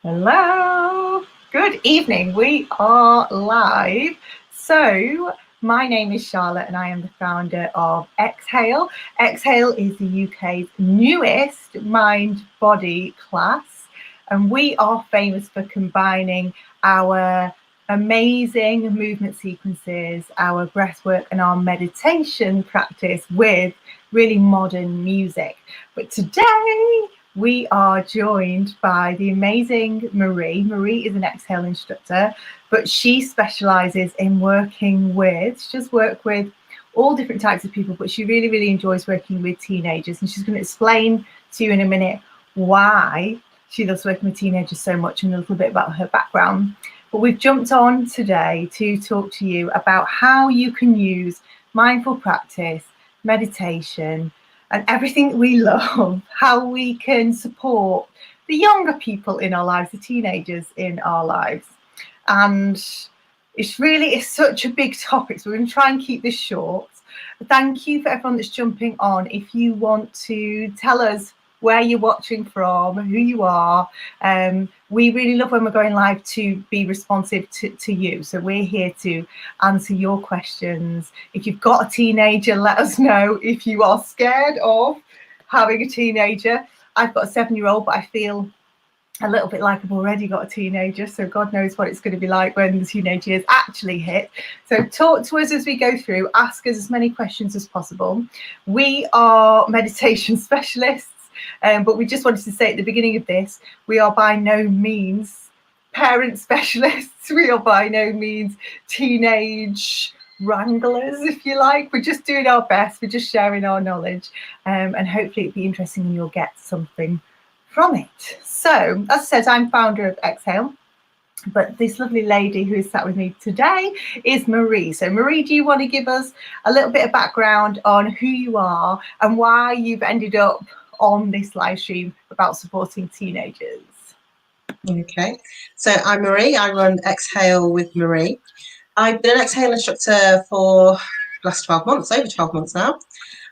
Hello, good evening. We are live. So, my name is Charlotte and I am the founder of Exhale. Exhale is the UK's newest mind body class, and we are famous for combining our amazing movement sequences, our breathwork, and our meditation practice with really modern music. But today, we are joined by the amazing Marie. Marie is an Exhale instructor, but she specialises in working with, she does work with all different types of people, but she really, really enjoys working with teenagers. And she's going to explain to you in a minute why she loves working with teenagers so much and a little bit about her background. But we've jumped on today to talk to you about how you can use mindful practice, meditation, and everything that we love, how we can support the younger people in our lives, the teenagers in our lives. And it's such a big topic, so we're going to try and keep this short. Thank you for everyone that's jumping on. If you want to tell us where you're watching from, who you are, we really love when we're going live to be responsive to you. So we're here to answer your questions. If you've got a teenager, let us know. If you are scared of having a teenager, I've got a 7-year-old, but I feel a little bit like I've already got a teenager, so God knows what it's going to be like when the teenage years actually hit. So talk to us as we go through, ask us as many questions as possible. We are meditation specialists. But we just wanted to say at the beginning of this, we are by no means parent specialists. We are by no means teenage wranglers, if you like. We're just doing our best. We're just sharing our knowledge. And hopefully it'll be interesting and you'll get something from it. So, as I said, I'm founder of Exhale. But this lovely lady who is sat with me today is Marie. So Marie, do you want to give us a little bit of background on who you are and why you've ended up on this live stream about supporting teenagers? Okay, so I'm Marie. I run Exhale with Marie. I've been an Exhale instructor for the last 12 months, over 12 months now.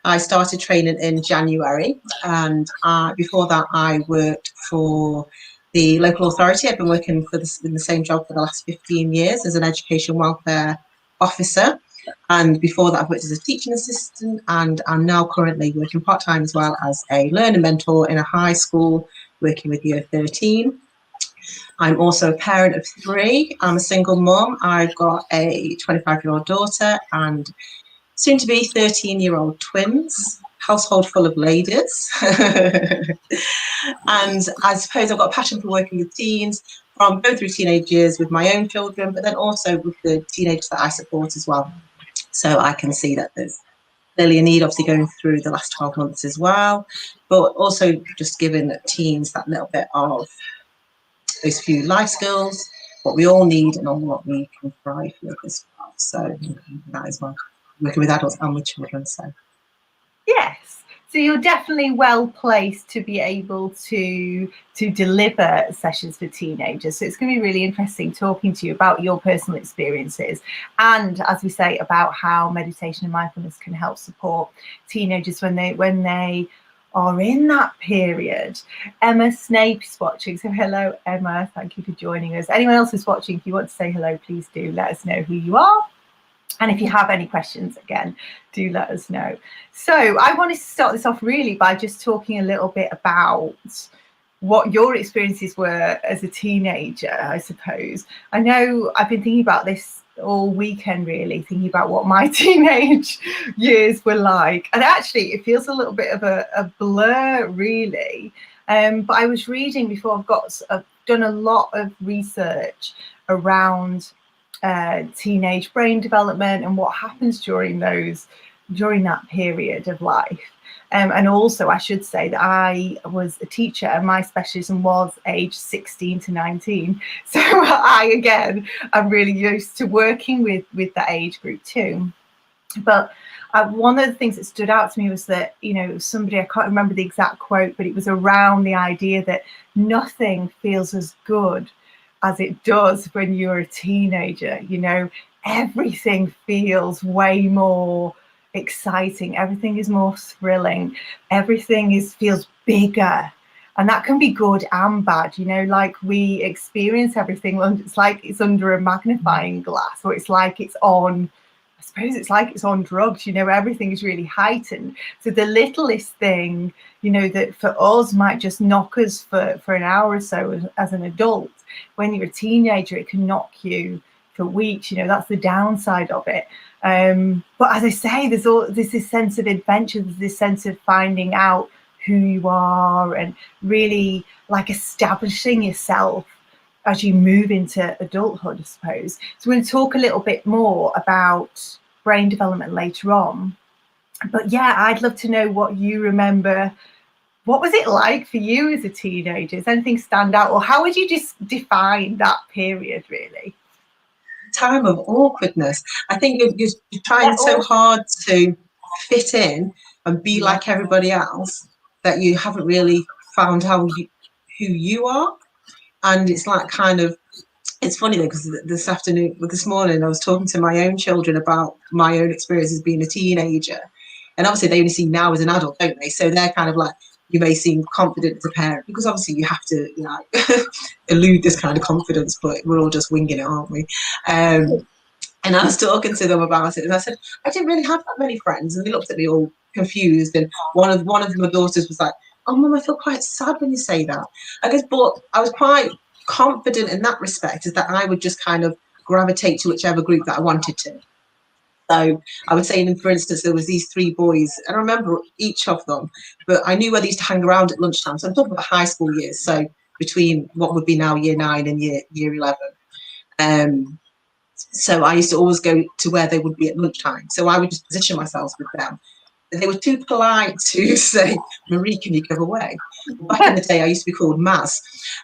I started training in January, and before that I worked for the local authority. I've been working in the same job for the last 15 years as an education welfare officer. And before that, I've worked as a teaching assistant, and I'm now currently working part-time as well as a learner mentor in a high school, working with year 13. I'm also a parent of 3. I'm a single mum. I've got a 25-year-old daughter and soon-to-be 13-year-old twins. Household full of ladies. And I suppose I've got a passion for working with teens, from going through teenage years with my own children, but then also with the teenagers that I support as well. So I can see that there's clearly a need, obviously, going through the last 12 months as well, but also just giving teens that little bit of those few life skills, what we all need and on what we can thrive with as well. So that is why working with adults and with children. So yes. So you're definitely well placed to be able to deliver sessions for teenagers. So it's going to be really interesting talking to you about your personal experiences and, as we say, about how meditation and mindfulness can help support teenagers when they are in that period. Emma Snape is watching. So hello, Emma. Thank you for joining us. Anyone else who's watching, if you want to say hello, please do let us know who you are. And if you have any questions, again, do let us know. So I wanted to start this off really by just talking a little bit about what your experiences were as a teenager, I suppose. I know I've been thinking about this all weekend, really, thinking about what my teenage years were like. And actually, it feels a little bit of a blur, really. But I was reading before, I've done a lot of research around teenage brain development and what happens during that period of life. And also, I should say that I was a teacher and my specialism was age 16 to 19. So I, again, am really used to working with that age group too. But one of the things that stood out to me was that, somebody, I can't remember the exact quote, but it was around the idea that nothing feels as good as it does when you're a teenager. Everything feels way more exciting, everything is more thrilling, everything feels bigger. And that can be good and bad, you know, like we experience everything. It's like it's under a magnifying glass, or it's like it's on, I suppose it's like it's on drugs, you know, everything is really heightened. So the littlest thing, you know, that for us might just knock us for an hour or so as an adult, when you're a teenager, it can knock you for weeks, you know, that's the downside of it. But as I say, there's this sense of adventure, there's this sense of finding out who you are and really like establishing yourself as you move into adulthood, I suppose. So we're going to talk a little bit more about brain development later on. But yeah, I'd love to know what you remember. What was it like for you as a teenager? Does anything stand out, or how would you just define that period, really? Time of awkwardness. I think you're trying so hard to fit in and be like everybody else that you haven't really found who you are. And it's like kind of, it's funny though, because this morning I was talking to my own children about my own experiences being a teenager, and obviously they only see now as an adult, don't they? So they're kind of like, you may seem confident as a parent, because obviously you have to, you know, elude this kind of confidence, but we're all just winging it, aren't we? And I was talking to them about it, and I said, I didn't really have that many friends, and they looked at me all confused. And one of my daughters was like, "Oh, Mum, I feel quite sad when you say that." I guess, but I was quite confident in that respect, is that I would just kind of gravitate to whichever group that I wanted to. So I would say, for instance, there was these three boys, and I remember each of them, but I knew where they used to hang around at lunchtime. So I'm talking about high school years, so between what would be now year 9 and year 11. So I used to always go to where they would be at lunchtime. So I would just position myself with them. They were too polite to say, "Marie, can you go away?" Back in the day, I used to be called Maz.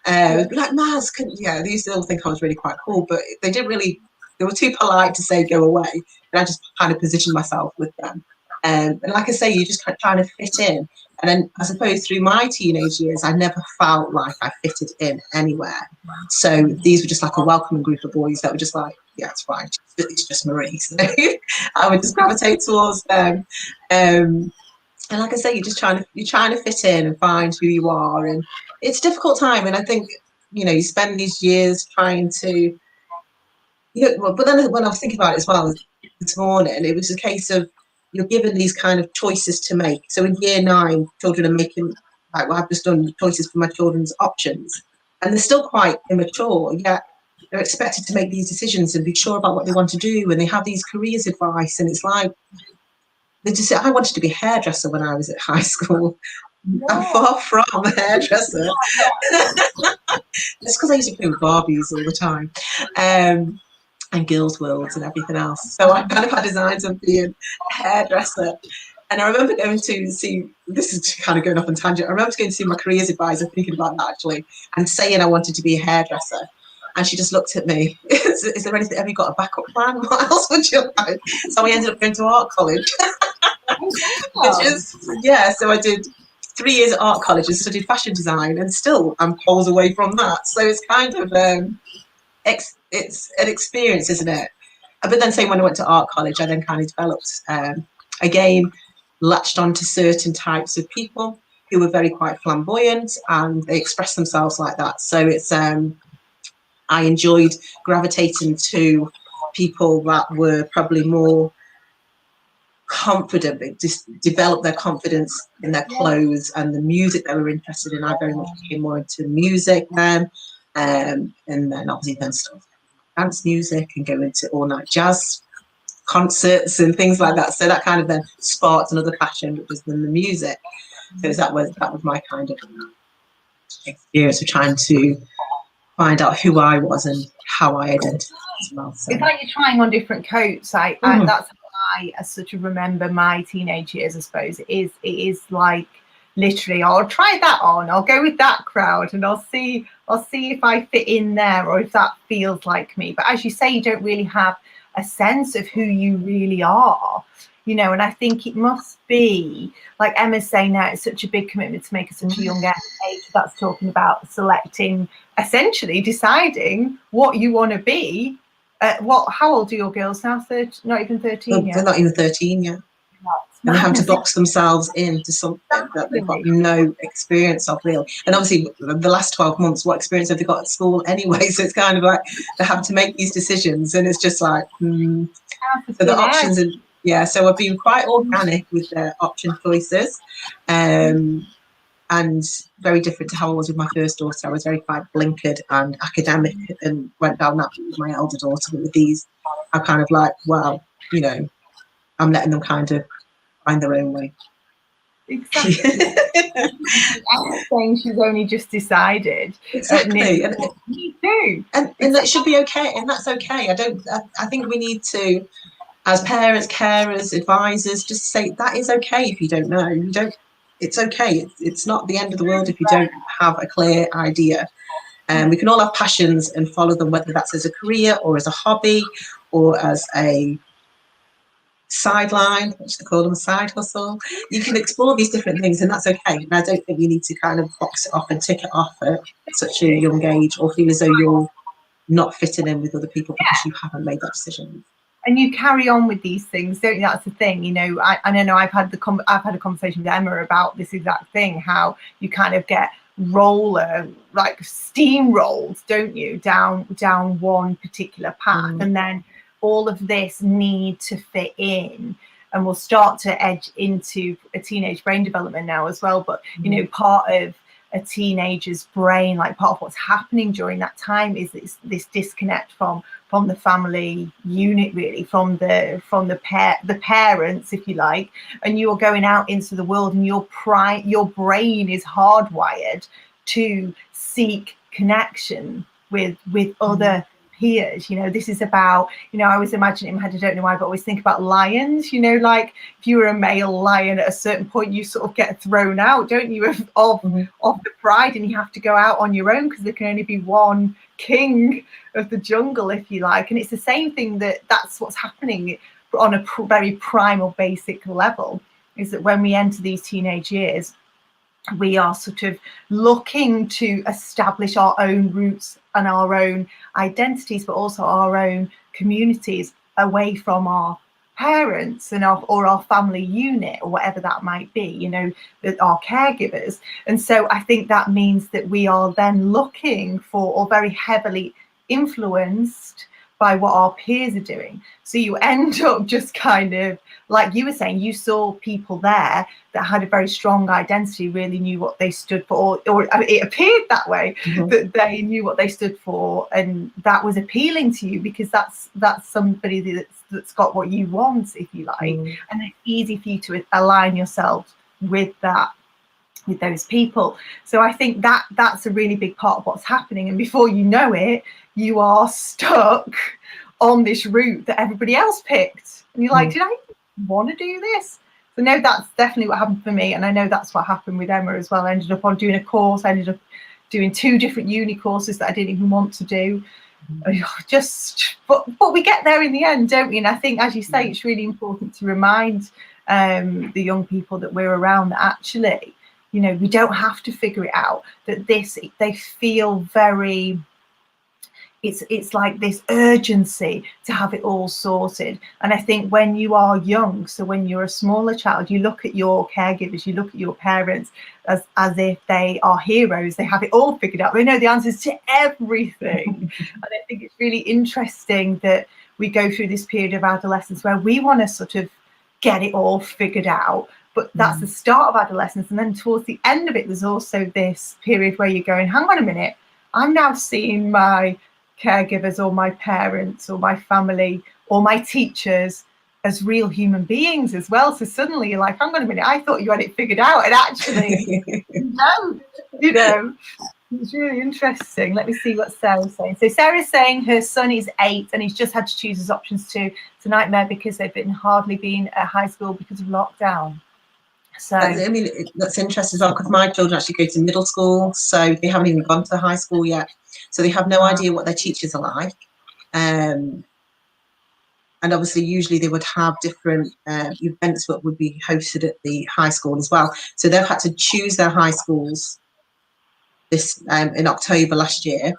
Be like, "Maz, yeah." They used to all think I was really quite cool, but they didn't really. They were too polite to say go away, and I just kind of positioned myself with them. And like I say, you're just kind of trying to fit in. And then I suppose through my teenage years, I never felt like I fitted in anywhere. So these were just like a welcoming group of boys that were just like, "Yeah, it's fine. It's just Marie." So I would just gravitate towards them. And like I say, you're trying to fit in and find who you are, and it's a difficult time. And I think, you know, you spend these years trying to, but then when I was thinking about it as well this morning, it was a case of, you're given these kind of choices to make. So in year 9, children are making, like, well, I've just done choices for my children's options, and they're still quite immature, yet they're expected to make these decisions and be sure about what they want to do, and they have these careers advice, and it's like, they just say, "I wanted to be a hairdresser when I was at high school." I'm far from a hairdresser. It's because I used to play with Barbies all the time. And Girls' Worlds and everything else. So I kind of had designs of being a hairdresser. And I remember going to see, this is kind of going off on tangent, I remember going to see my careers advisor, thinking about that actually, and saying I wanted to be a hairdresser. And she just looked at me, is there anything, have you got a backup plan? What else would you like? So I ended up going to art college. Which is, yeah, so I did 3 years at art college and studied fashion design, and still I'm poles away from that. So it's kind of, it's an experience, isn't it? But then, say, when I went to art college, I then kind of developed, again, latched onto certain types of people who were very quite flamboyant, and they expressed themselves like that. So it's, I enjoyed gravitating to people that were probably more confident. They just developed their confidence in their clothes and the music they were interested in. I very much became more into music then, and then obviously then stuff dance music and go into all night jazz concerts and things like that. So that kind of then sparked another passion, which was then the music. So that was my kind of experience of trying to find out who I was and how I identified as well. So. It's like you're trying on different coats. That's how I sort of remember my teenage years, I suppose. It is like, literally, I'll try that on, I'll go with that crowd, and I'll see if I fit in there, or if that feels like me. But as you say, you don't really have a sense of who you really are, you know. And I think it must be, like Emma's saying now, it's such a big commitment to make at such a young age. That's talking about selecting, essentially deciding what you want to be. How old are your girls now? 30, not even 13 yet? They're not even 13 yet. and they're having to box themselves into something that they've got no experience of, really. And obviously the last 12 months, what experience have they got at school anyway? So it's kind of like they're having to make these decisions, and it's just like so the options are, so I've been quite organic with the option choices, and very different to how I was with my first daughter. I was very quite blinkered and academic and went down that with my elder daughter. But with these, I'm kind of like, well, you know, I'm letting them kind of find their own way. Exactly. I'm saying she's only just decided. Exactly. And me too. And that should be okay. And that's okay. I think we need to, as parents, carers, advisors, just say that is okay if you don't know. It's okay. It's not the end of the world if you don't have a clear idea. We can all have passions and follow them, whether that's as a career or as a hobby or as a sideline, what should I call them, a side hustle. You can explore these different things, and that's okay. And I don't think you need to kind of box it off and tick it off at such a young age, or feel as though you're not fitting in with other people because you haven't made that decision. And you carry on with these things, don't you? That's the thing, you know. I know I've had a conversation with Emma about this exact thing, how you kind of get like steamrolled, don't you, down one particular path, and then all of this need to fit in, and we'll start to edge into a teenage brain development now as well. But you know, part of a teenager's brain, like part of what's happening during that time, is this disconnect from the family unit, really, from the parents, if you like, and you're going out into the world, and your brain is hardwired to seek connection with other peers. You know, this is about, you know, I always imagine in my head, I don't know why, but I always think about lions. You know, like if you were a male lion at a certain point, you sort of get thrown out, don't you, of the pride, and you have to go out on your own because there can only be one king of the jungle, if you like. And it's the same thing, that's what's happening on a very primal, basic level, is that when we enter these teenage years, we are sort of looking to establish our own roots and our own identities, but also our own communities away from our parents and our family unit, or whatever that might be, you know, our caregivers. And so I think that means that we are then looking for, or very heavily influenced by, what our peers are doing. So you end up just kind of, like you were saying, you saw people there that had a very strong identity, really knew what they stood for, or it appeared that way, that they knew what they stood for, and that was appealing to you because that's somebody that's got what you want, if you like, and it's easy for you to align yourself with those people. So I think that's a really big part of what's happening, and before you know it, you are stuck on this route that everybody else picked, and you're like, did I want to do this? So no, that's definitely what happened for me, and I know that's what happened with Emma as well. I ended up on doing a course. I ended up doing 2 different uni courses that I didn't even want to do. But we get there in the end, don't we? And I think, as you say, it's really important to remind the young people that we're around that actually, you know, we don't have to figure it out. That they feel very, it's like this urgency to have it all sorted. And I think when you are young, so when you're a smaller child, you look at your caregivers, you look at your parents as if they are heroes. They have it all figured out. They know the answers to everything. And I think it's really interesting that we go through this period of adolescence where we want to sort of get it all figured out. But that's the start of adolescence. And then towards the end of it, there's also this period where you're going, hang on a minute, I'm now seeing my caregivers or my parents or my family or my teachers as real human beings as well. So suddenly you're like, hang on a minute, I thought you had it figured out, and actually no, you know. It's really interesting. Let me see what Sarah's saying. So Sarah's saying her son is 8 and he's just had to choose his options too. It's a nightmare because they've hardly been at high school because of lockdown. So I mean, that's interesting as well, because my children actually go to middle school, so they haven't even gone to high school yet, so they have no idea what their teachers are like. And obviously usually they would have different events that would be hosted at the high school as well, so they've had to choose their high schools this in October last year.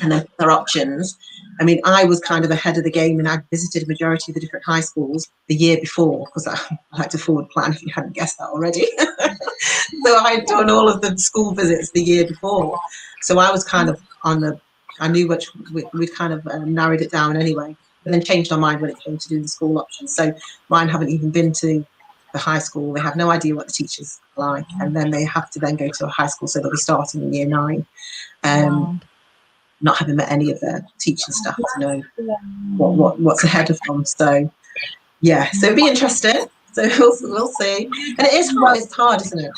and then their options. I mean, I was kind of ahead of the game, and I visited a majority of the different high schools the year before, because I like to forward plan, if you hadn't guessed that already. So I had done all of the school visits the year before. So I was kind of on the, I knew which we'd kind of narrowed it down anyway, but then changed our mind when it came to doing the school options. So mine haven't even been to the high school. They have no idea what the teachers are like, and then they have to then go to a high school, so they'll be starting in year 9. Wow. Not having met any of their teaching staff to know what's ahead of them. So yeah, so it'd be interesting. So we'll see. And it is hard. It's hard, isn't it?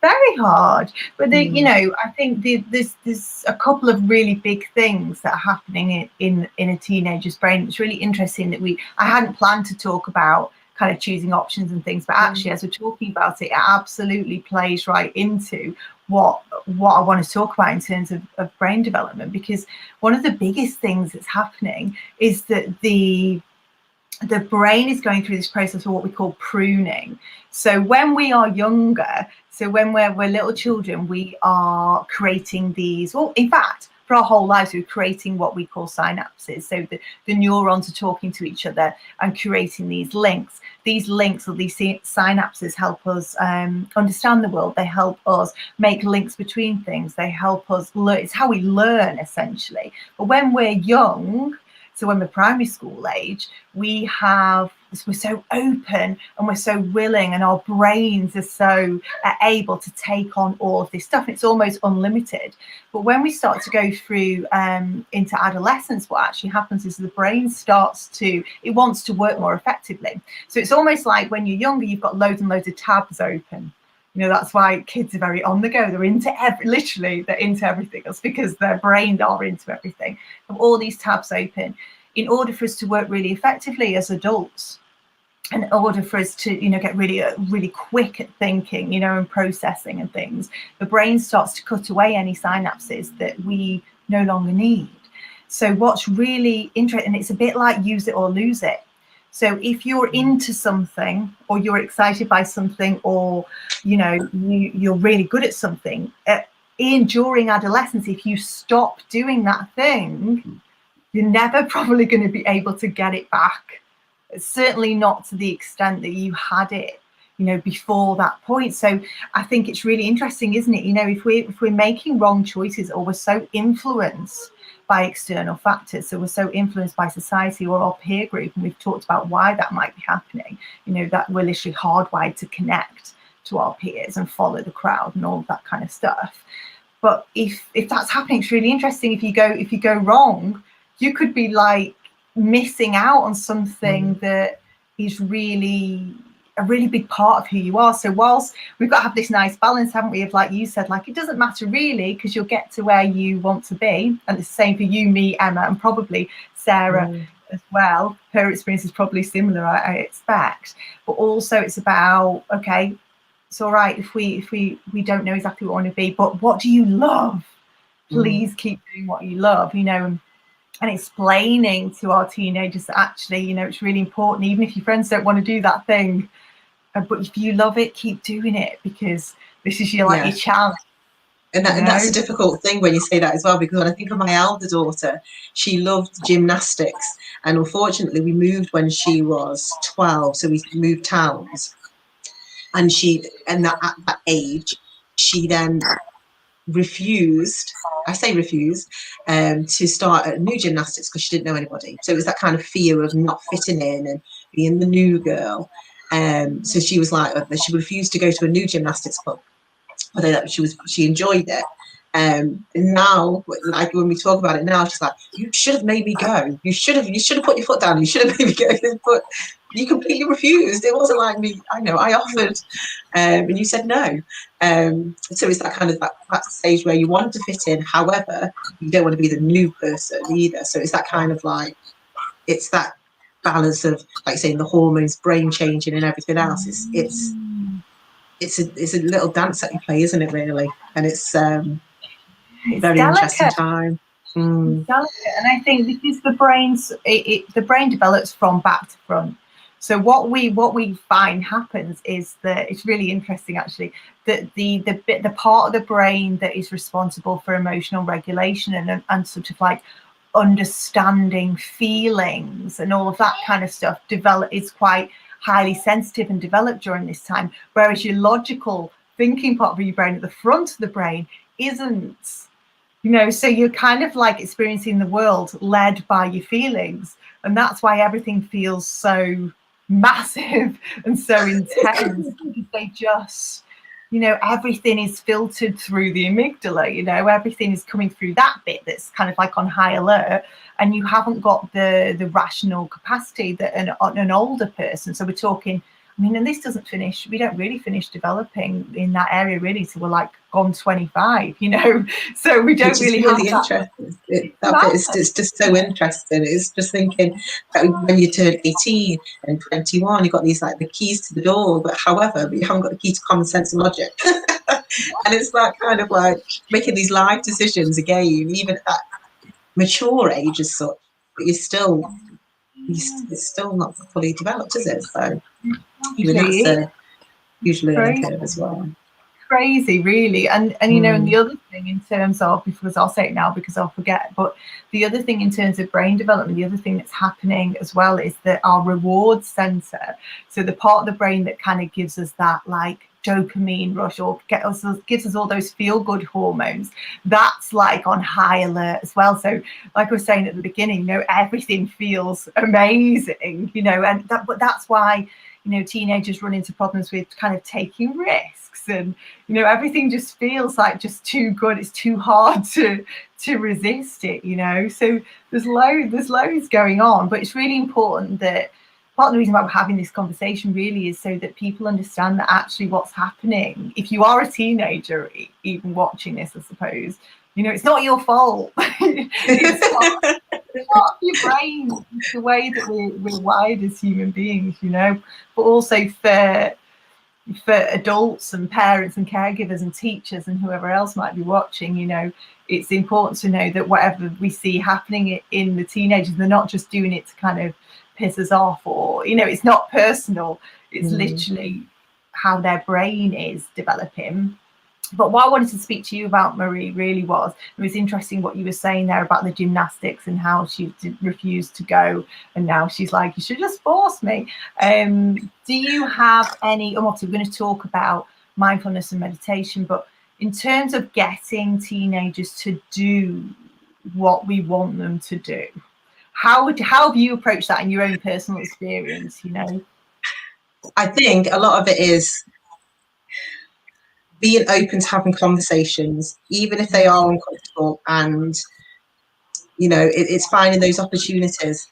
Very hard, but you know, I think there's a couple of really big things that are happening in a teenager's brain. It's really interesting that I hadn't planned to talk about kind of choosing options and things, but actually as we're talking about it, it absolutely plays right into what I want to talk about in terms of brain development, because one of the biggest things that's happening is that the brain is going through this process of what we call pruning. So when we are younger, so when we're little children, we are creating these, well, in fact, for our whole lives, we're creating what we call synapses. So the neurons are talking to each other and creating these links. These links, or these synapses, help us understand the world. They help us make links between things. They help us learn. It's how we learn, essentially. But when we're young, so when we're primary school age, we're so open and we're so willing, and our brains are so able to take on all of this stuff. And it's almost unlimited. But when we start to go through into adolescence, what actually happens is the brain it wants to work more effectively. So it's almost like when you're younger, you've got loads and loads of tabs open. You know, that's why kids are very on the go. They're into they're into everything else, because their brains are into everything. Have all these tabs open. In order for us to work really effectively as adults, in order for us to, get really quick at thinking, and processing and things, the brain starts to cut away any synapses that we no longer need. So what's really interesting, it's a bit like use it or lose it. So if you're into something, or you're excited by something, or you're really good at something, during adolescence, if you stop doing that thing, you're never probably going to be able to get it back. Certainly not to the extent that you had it, before that point. So I think it's really interesting, isn't it? If we're making wrong choices, or we're so influenced by external factors, so we're so influenced by society or our peer group, and we've talked about why that might be happening, that we're literally hardwired to connect to our peers and follow the crowd and all of that kind of stuff. But if that's happening, it's really interesting. If you go wrong, you could be like missing out on something that is really a really big part of who you are. So whilst we've got to have this nice balance, haven't we, of, like you said, like, it doesn't matter really, because you'll get to where you want to be. And it's the same for you, me, Emma, and probably Sarah as well. Her experience is probably similar, I expect. But also it's about, okay, it's all right if we don't know exactly what we want to be, but what do you love? Please keep doing what you love, and explaining to our teenagers that actually, it's really important, even if your friends don't want to do that thing, but if you love it, keep doing it, because this is your challenge. And that's a difficult thing when you say that as well, because when I think of my elder daughter, she loved gymnastics, and unfortunately we moved when she was 12, so we moved towns, and at that age she then refused to start a new gymnastics, because she didn't know anybody. So it was that kind of fear of not fitting in and being the new girl. So she was like, she refused to go to a new gymnastics club, although she enjoyed it. And now, like when we talk about it now, she's like, you should have made me go. You should have put your foot down. You should have made me go. But you completely refused. It wasn't like me. I know I offered, and you said no. So it's that kind of that stage where you want to fit in. However, you don't want to be the new person either. So it's that kind of like, it's that balance of, like saying, the hormones, brain changing, and everything else. It's a little dance that you play, isn't it, really? And it's very delicate. Interesting time. It's delicate. And I think because the brain develops from back to front. So what we find happens is that it's really interesting actually, that the part of the brain that is responsible for emotional regulation and sort of like understanding feelings and all of that kind of stuff is quite highly sensitive and developed during this time, whereas your logical thinking part of your brain at the front of the brain isn't. So you're kind of like experiencing the world led by your feelings, and that's why everything feels so massive and so intense, because they just, everything is filtered through the amygdala. Everything is coming through that bit that's kind of like on high alert, and you haven't got the rational capacity that an older person. So we're talking, and this doesn't finish, we don't really finish developing in that area really till we're like gone 25, so we don't really have that. That bit is just so interesting. It's just thinking that when you turn 18 and 21, you've got these like the keys to the door, but you haven't got the key to common sense and logic. And it's that kind of like making these life decisions again, even at that mature age as such, but it's still not fully developed, is it? So that's a huge learning curve as well. Crazy, really. And and the other thing in terms of, because I'll say it now because I'll forget, but the other thing in terms of brain development, the other thing that's happening as well is that our reward center, so the part of the brain that kind of gives us that like dopamine rush or gives us all those feel good hormones, that's like on high alert as well. So like I was saying at the beginning, everything feels amazing, but that's why teenagers run into problems with kind of taking risks, and everything just feels like just too good. It's too hard to resist it. So there's loads going on, but it's really important that part of the reason why we're having this conversation really is so that people understand that actually what's happening, if you are a teenager even watching this, I suppose, it's not your fault. It's not your brain. It's the way that we're wired as human beings, but also for adults and parents and caregivers and teachers and whoever else might be watching, it's important to know that whatever we see happening in the teenagers, they're not just doing it to kind of piss us off, or it's not personal. It's literally how their brain is developing. But what I wanted to speak to you about, Marie, really was, it was interesting what you were saying there about the gymnastics and how she refused to go, and now she's like, you should just force me. Do you have any, and obviously we're going to talk about mindfulness and meditation, but in terms of getting teenagers to do what we want them to do, how have you approached that in your own personal experience? I think a lot of it is being open to having conversations, even if they are uncomfortable, and it's finding those opportunities.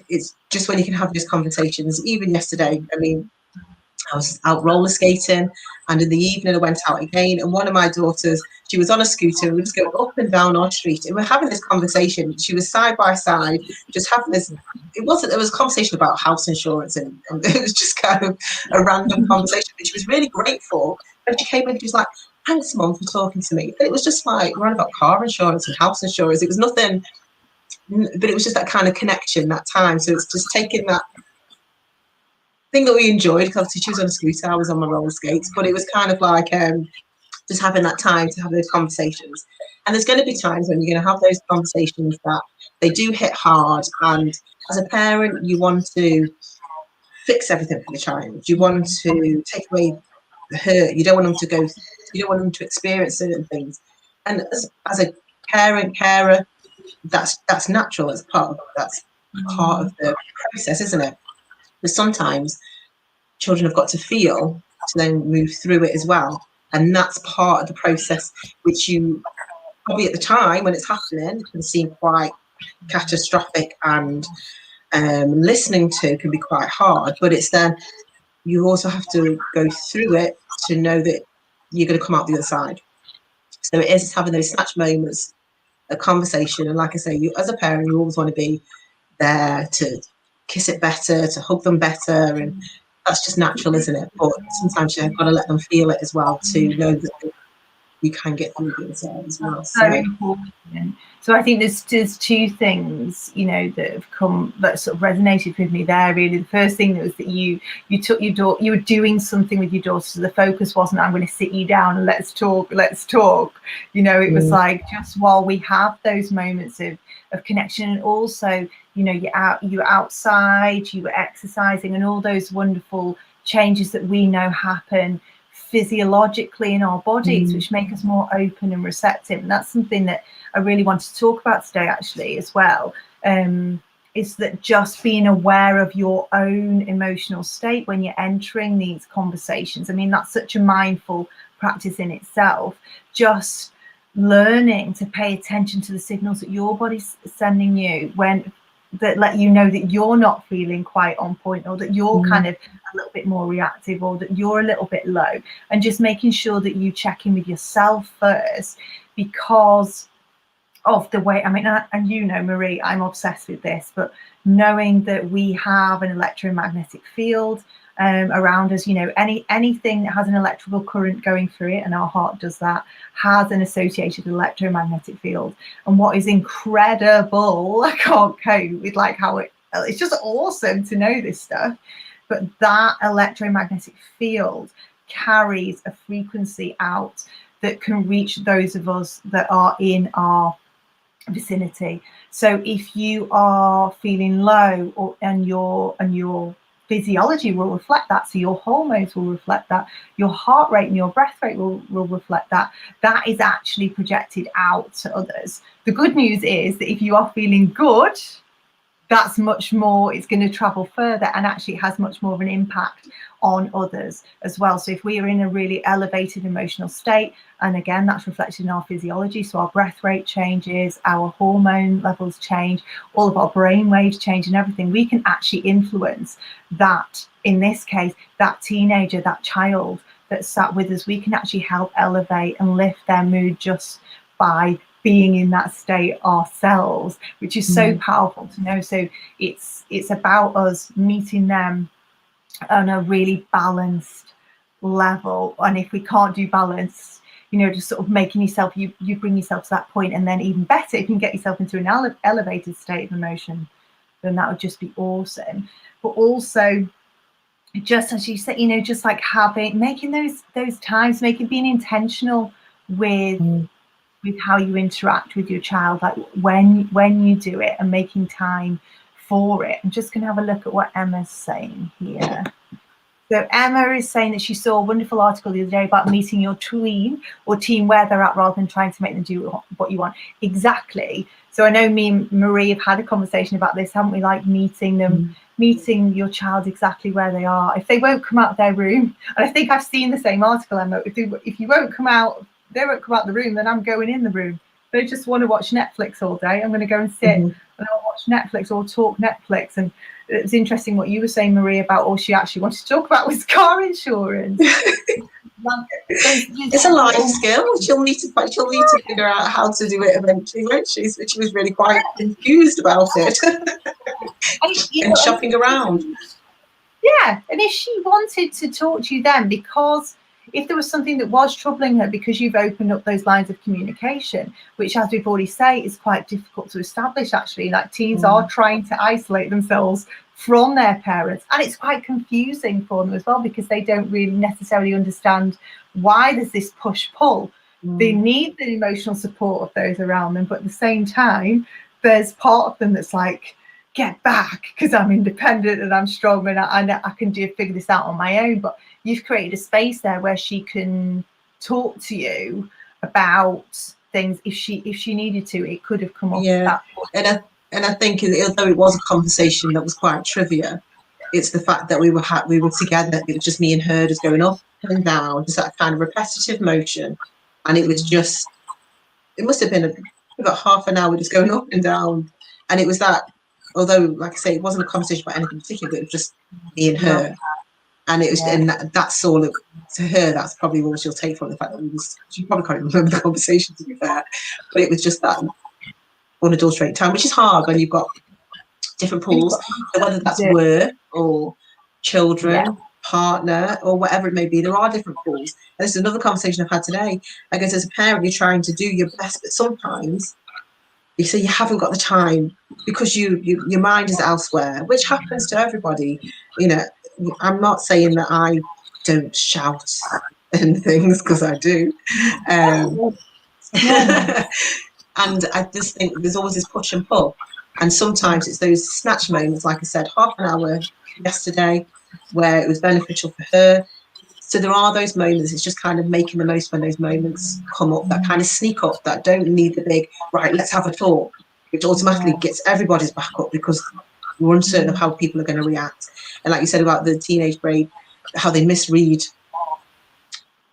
It's just when you can have those conversations. Even yesterday, I was out roller skating, and in the evening I went out again, and one of my daughters, she was on a scooter, and we just go up and down our street, and we're having this conversation. She was side by side, just having this. It was a conversation about house insurance, and it was just kind of a random conversation. But she was really grateful when she came in. She was like, "Thanks, Mum, for talking to me." And it was just like we're on about car insurance and house insurance. It was nothing, but it was just that kind of connection, that time. So it's just taking that thing that we enjoyed, because obviously she was on a scooter, I was on my roller skates, but it was kind of like just having that time to have those conversations. And there's going to be times when you're going to have those conversations that they do hit hard, and as a parent you want to fix everything for the child. You want to take away the hurt. You don't want them to experience certain things. And as a parent, carer, that's natural. That's part of the process, isn't it? But sometimes children have got to feel to then move through it as well. And that's part of the process, which you probably at the time when it's happening can seem quite catastrophic, and listening to can be quite hard. But it's then you also have to go through it to know that you're going to come out the other side. So it is having those snatch moments, a conversation. And like I say, you as a parent, you always want to be there to kiss it better, to hug them better, and that's just natural, isn't it? But sometimes you've got to let them feel it as well, to know that you can get through the other side as well. So important. So I think there's two things, you know, that have come that sort of resonated with me there. Really, the first thing was that you took your daughter, you were doing something with your daughter, so the focus wasn't I'm going to sit you down and let's talk. You know, it was like just while we have those moments of connection, and also, you know, you're outside, you were exercising, and all those wonderful changes that we know happen physiologically in our bodies, which make us more open and receptive. And that's something that I really want to talk about today, actually, as well. Is that just being aware of your own emotional state when you're entering these conversations. I mean, that's such a mindful practice in itself. Just learning to pay attention to the signals that your body's sending you that let you know that you're not feeling quite on point, or that you're kind of a little bit more reactive, or that you're a little bit low, and just making sure that you check in with yourself first, because of the way, I mean, and you know, Marie, I'm obsessed with this, but knowing that we have an electromagnetic field around us, you know, anything that has an electrical current going through it, and our heart does that, has an associated electromagnetic field. And what is incredible, I can't cope with like how it's just awesome to know this stuff, but that electromagnetic field carries a frequency out that can reach those of us that are in our vicinity. So if you are feeling low, and your physiology will reflect that, so your hormones will reflect that, your heart rate and your breath rate will reflect that, that is actually projected out to others. The good news is that if you are feeling good, that's much more, it's going to travel further, and actually it has much more of an impact on others as well. So if we are in a really elevated emotional state, and again, that's reflected in our physiology, so our breath rate changes, our hormone levels change, all of our brain waves change and everything, we can actually influence that. In this case, that teenager, that child that sat with us, we can actually help elevate and lift their mood just by being in that state ourselves, which is so powerful to know. So it's about us meeting them on a really balanced level. And if we can't do balance, you know, just sort of making yourself, you bring yourself to that point, and then even better, if you can get yourself into an elevated state of emotion, then that would just be awesome. But also, just as you said, you know, just like making those times, being intentional with how you interact with your child, like when you do it, and making time for it. I'm just going to have a look at what Emma's saying here. So Emma is saying that she saw a wonderful article the other day about meeting your tween or teen where they're at, rather than trying to make them do what you want. Exactly. So I know me and Marie have had a conversation about this, haven't we? Like meeting them, meeting your child exactly where they are. If they won't come out of their room, and I think I've seen the same article, Emma, if you won't come out, they won't come out the room, then I'm going in the room. They just want to watch Netflix all day, I'm going to go and sit and I'll watch Netflix or talk Netflix. And it was interesting what you were saying, Marie, about all she actually wanted to talk about was car insurance. It's a life skill. She'll need to figure out how to do it eventually, won't she? So she was really quite confused about it. And shopping around. Yeah, and if she wanted to talk to you then, because if there was something that was troubling her, because you've opened up those lines of communication, which, as we've already said, is quite difficult to establish, actually. Like, teens are trying to isolate themselves from their parents, and it's quite confusing for them as well, because they don't really necessarily understand why there's this push-pull. They need the emotional support of those around them, but at the same time, there's part of them that's like, get back, because I'm independent and I'm strong and I can figure this out on my own. But you've created a space there where she can talk to you about things if she needed to. It could have come up at that point. And I think, although it was a conversation that was quite trivia, it's the fact that we were together. It was just me and her, just going up and down, just that kind of repetitive motion, and it was just, it must have been about half an hour just going up and down. And it was that, although, like I say, it wasn't a conversation about anything particular, but it was just me and her. And it was, and that's all to her, that's probably all she'll take from the fact that she probably can't remember the conversation, to be fair. But it was just that unadulterated time, which is hard when you've got different pools. So whether that's work or children, partner, or whatever it may be. There are different calls. And this is another conversation I've had today. I guess as a parent, you're trying to do your best, but sometimes you say you haven't got the time because your mind is elsewhere, which happens to everybody. You know, I'm not saying that I don't shout and things, because I do. And I just think there's always this push and pull. And sometimes it's those snatch moments, like I said, half an hour yesterday where it was beneficial for her. So there are those moments. It's just kind of making the most when those moments come up, that kind of sneak up, that don't need the big, right, let's have a talk, which automatically gets everybody's back up because we're uncertain of how people are going to react. And like you said about the teenage brain, how they misread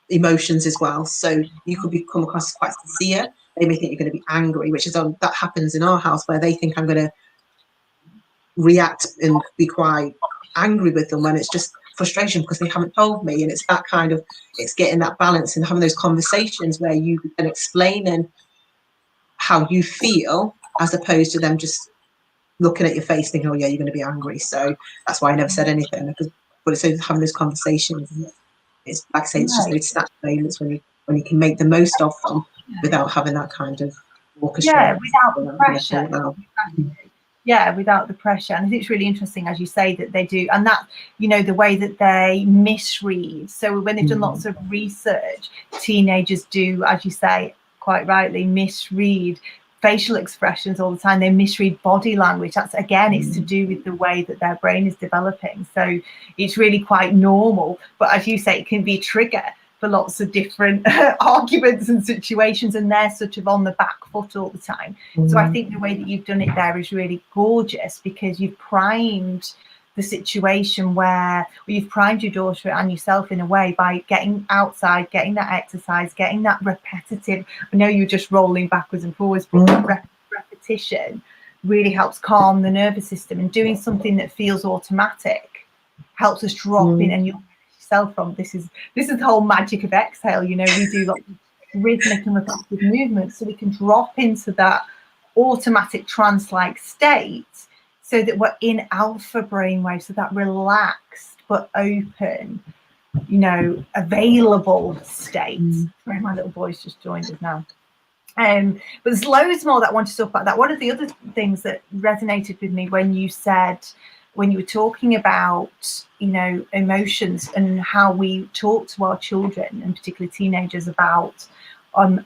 emotions as well. So you could come across as quite sincere. They may think you're going to be angry, which is that happens in our house, where they think I'm going to react and be quite angry with them when it's just frustration because they haven't told me. And it's that kind of, it's getting that balance and having those conversations where you can explaining how you feel, as opposed to them just looking at your face thinking, oh yeah, you're going to be angry. So that's why I never said anything, but it's having those conversations. It's like I say, it's just those snatch moments when you can make the most of them without having that kind of orchestra. Without the pressure. Without the pressure. And I think it's really interesting, as you say, that they do, and that, you know, the way that they misread. So when they've done lots of research, teenagers do, as you say, quite rightly, misread facial expressions all the time. They misread body language. That's, again, it's to do with the way that their brain is developing. So it's really quite normal. But as you say, it can be a trigger for lots of different arguments and situations, and they're sort of on the back foot all the time. So I think the way that you've done it there is really gorgeous, because you've primed the situation where you've primed your daughter and yourself in a way by getting outside, getting that exercise, getting that repetitive. I know you're just rolling backwards and forwards, but that repetition really helps calm the nervous system, and doing something that feels automatic helps us drop in. And you'll yourself from this is the whole magic of Exhale. You know, we do like rhythmic and repetitive movements so we can drop into that automatic trance-like state, so that we're in alpha brainwave, so that relaxed but open, you know, available state. Sorry, my little boy's just joined us now. But there's loads more that I want to talk about that. One of the other things that resonated with me when you were talking about, you know, emotions and how we talk to our children, and particularly teenagers, about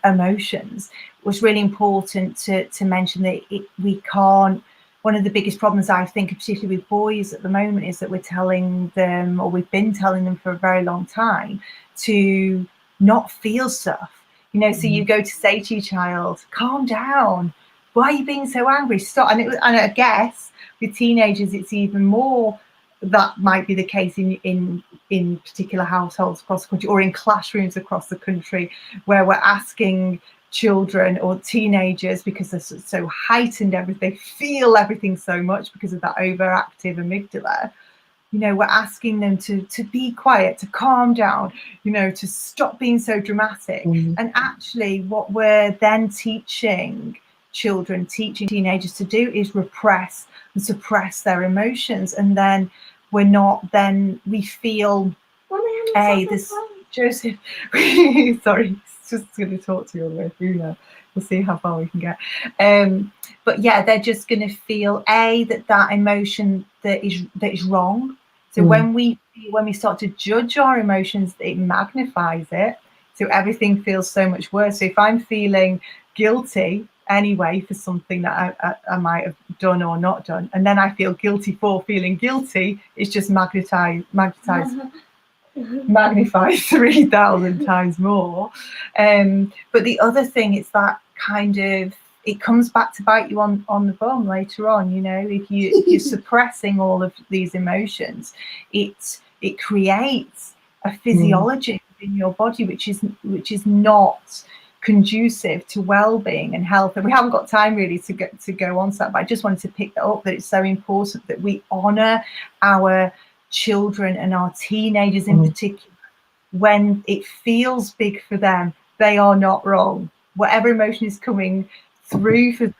emotions, was really important to mention that we can't. One of the biggest problems I think, particularly with boys at the moment, is that we're telling them, or we've been telling them for a very long time, to not feel stuff. You know, so you go to say to your child, calm down. Why are you being so angry? Stop. And I guess with teenagers, it's even more, that might be the case in particular households across the country, or in classrooms across the country, where we're asking children or teenagers, because they're so heightened, they feel everything so much because of that overactive amygdala. You know, we're asking them to be quiet, to calm down, you know, to stop being so dramatic. And actually what we're then teaching teenagers to do is repress and suppress their emotions. And then we feel, hey, this Joseph, sorry, just going to talk to you all the way through now. We'll see how far we can get. But yeah, they're just going to feel that emotion that is wrong. So when we start to judge our emotions, it magnifies it. So everything feels so much worse. So if I'm feeling guilty anyway for something that I might have done or not done, and then I feel guilty for feeling guilty, it's just magnified 3,000 times more. But the other thing is that kind of, it comes back to bite you on the bum later on. You know, if you're suppressing all of these emotions, it creates a physiology in your body which is not conducive to well-being and health. And we haven't got time really to go on to that, but I just wanted to pick that up, that it's so important that we honor our children and our teenagers in particular. When it feels big for them, they are not wrong. Whatever emotion is coming through for them,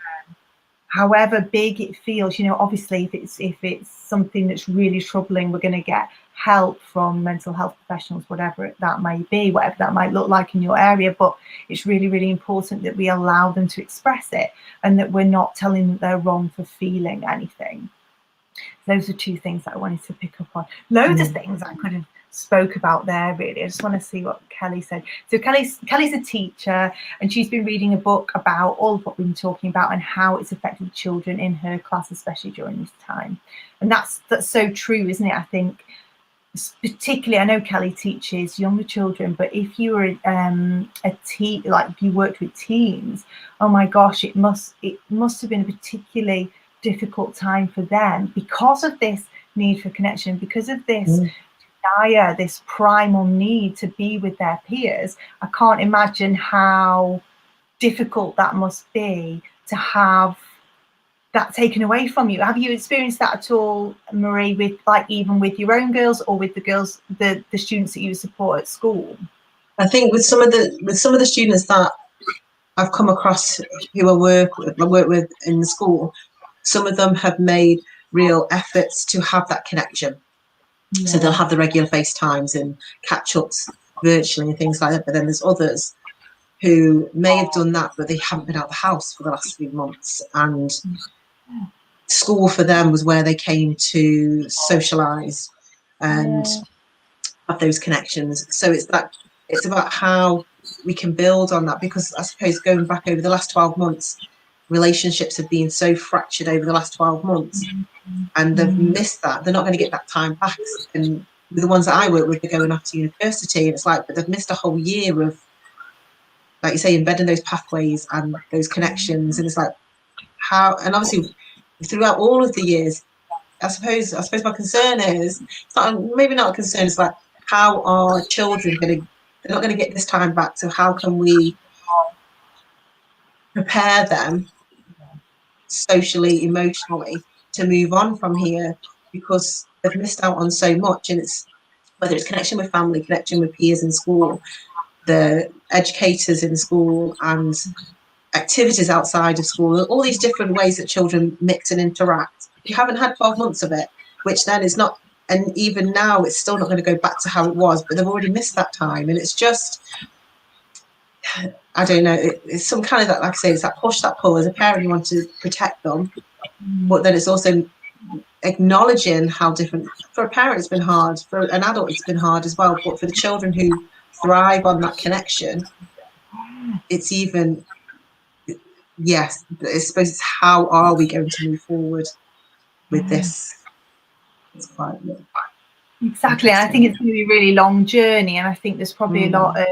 however big it feels, you know, obviously if it's something that's really troubling, we're going to get help from mental health professionals, whatever that may be, whatever that might look like in your area. But it's really, really important that we allow them to express it, and that we're not telling them they're wrong for feeling anything. Those are two things that I wanted to pick up on. Loads of things I could have spoke about there, really. I just want to see what Kelly said. So Kelly's a teacher, and she's been reading a book about all of what we've been talking about and how it's affected children in her class, especially during this time. And that's so true, isn't it? I think particularly, I know Kelly teaches younger children, but if you were a teen, like if you worked with teens, oh my gosh, it must have been a particularly difficult time for them because of this need for connection, because of this desire, this primal need to be with their peers. I can't imagine how difficult that must be to have that taken away from you. Have you experienced that at all, Marie, with like even with your own girls or with the girls, the students that you support at school? I think with some of the students that I've come across who I work with in the school, some of them have made real efforts to have that connection. Yeah. So they'll have the regular FaceTimes and catch-ups virtually and things like that. But then there's others who may have done that, but they haven't been out of the house for the last few months. And school for them was where they came to socialise and have those connections. So it's about how we can build on that, because I suppose going back over the last 12 months, relationships have been so fractured over the last 12 months, and they've missed that. They're not going to get that time back. And the ones that I work with, they're going off to university, and it's like, but they've missed a whole year of, like you say, embedding those pathways and those connections. And it's like, how, and obviously throughout all of the years, I suppose my concern is, it's not, maybe not a concern, it's like, how are children they're not going to get this time back, so how can we prepare them socially, emotionally, to move on from here, because they've missed out on so much. And it's whether it's connection with family, connection with peers in school, the educators in school, and activities outside of school, all these different ways that children mix and interact. You haven't had 12 months of it, which then is not, and even now it's still not going to go back to how it was, but they've already missed that time. And it's just, I don't know, it's some kind of that, like I say, it's that push, that pull. As a parent, you want to protect them, but then it's also acknowledging how different, for a parent it's been hard, for an adult it's been hard as well, but for the children who thrive on that connection, it's even, yes, I suppose it's how are we going to move forward with this? It's quite exactly. And I think it's going to be a really long journey, and I think there's probably a lot of,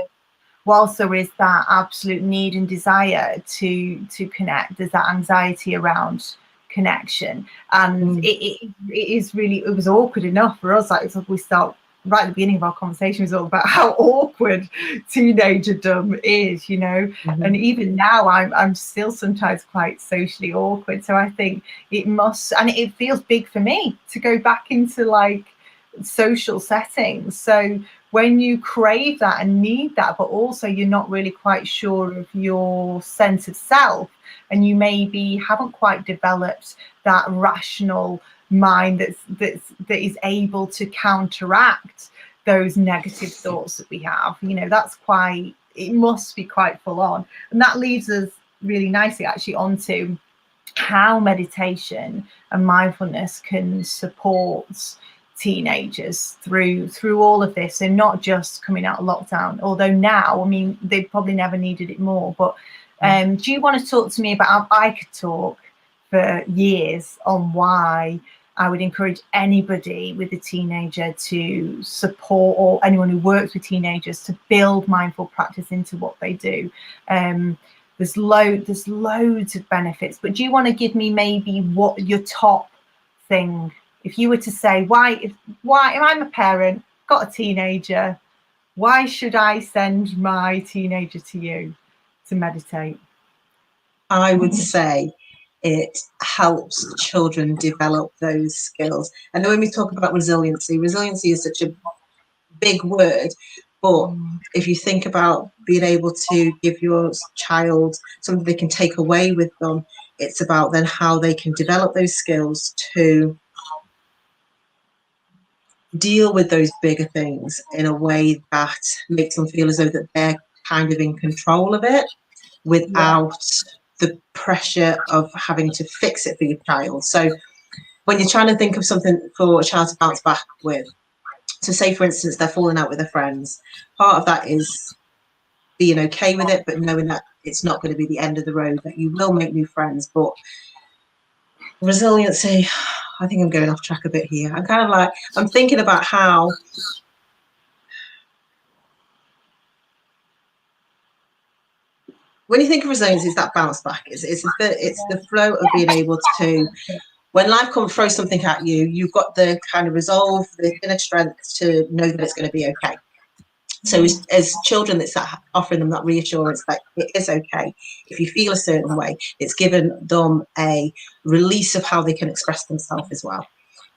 whilst there is that absolute need and desire to connect, there's that anxiety around connection, and it is really, it was awkward enough for us. Like we start right at the beginning of our conversation was all about how awkward teenagerdom is, you know, and even now I'm still sometimes quite socially awkward. So I think it must, and it feels big for me to go back into like social settings. So when you crave that and need that, but also you're not really quite sure of your sense of self, and you maybe haven't quite developed that rational mind that is able to counteract those negative thoughts that we have, you know, that's quite, it must be quite full on. And that leads us really nicely actually onto how meditation and mindfulness can support teenagers through all of this, and not just coming out of lockdown, although now, I mean, they probably never needed it more. But do you want to talk to me about, I could talk for years on why I would encourage anybody with a teenager to support, or anyone who works with teenagers, to build mindful practice into what they do. There's loads of benefits, but do you want to give me maybe what your top thing, if you were to say, why I'm a parent, got a teenager, why should I send my teenager to you to meditate? I would say it helps children develop those skills. And then when we talk about resiliency is such a big word, but if you think about being able to give your child something they can take away with them, it's about then how they can develop those skills to deal with those bigger things in a way that makes them feel as though that they're kind of in control of it without the pressure of having to fix it for your child. So when you're trying to think of something for a child to bounce back with, so say for instance they're falling out with their friends, part of that is being okay with it, but knowing that it's not going to be the end of the road, that you will make new friends. But resiliency, I think I'm going off track a bit here. I'm kind of like, I'm thinking about how when you think of resilience, it's that bounce back. It's the flow of being able to, when life comes, throws something at you, you've got the kind of resolve, the inner strength to know that it's going to be okay. So as children, it's that offering them that reassurance that it is okay. If you feel a certain way, it's given them a release of how they can express themselves as well.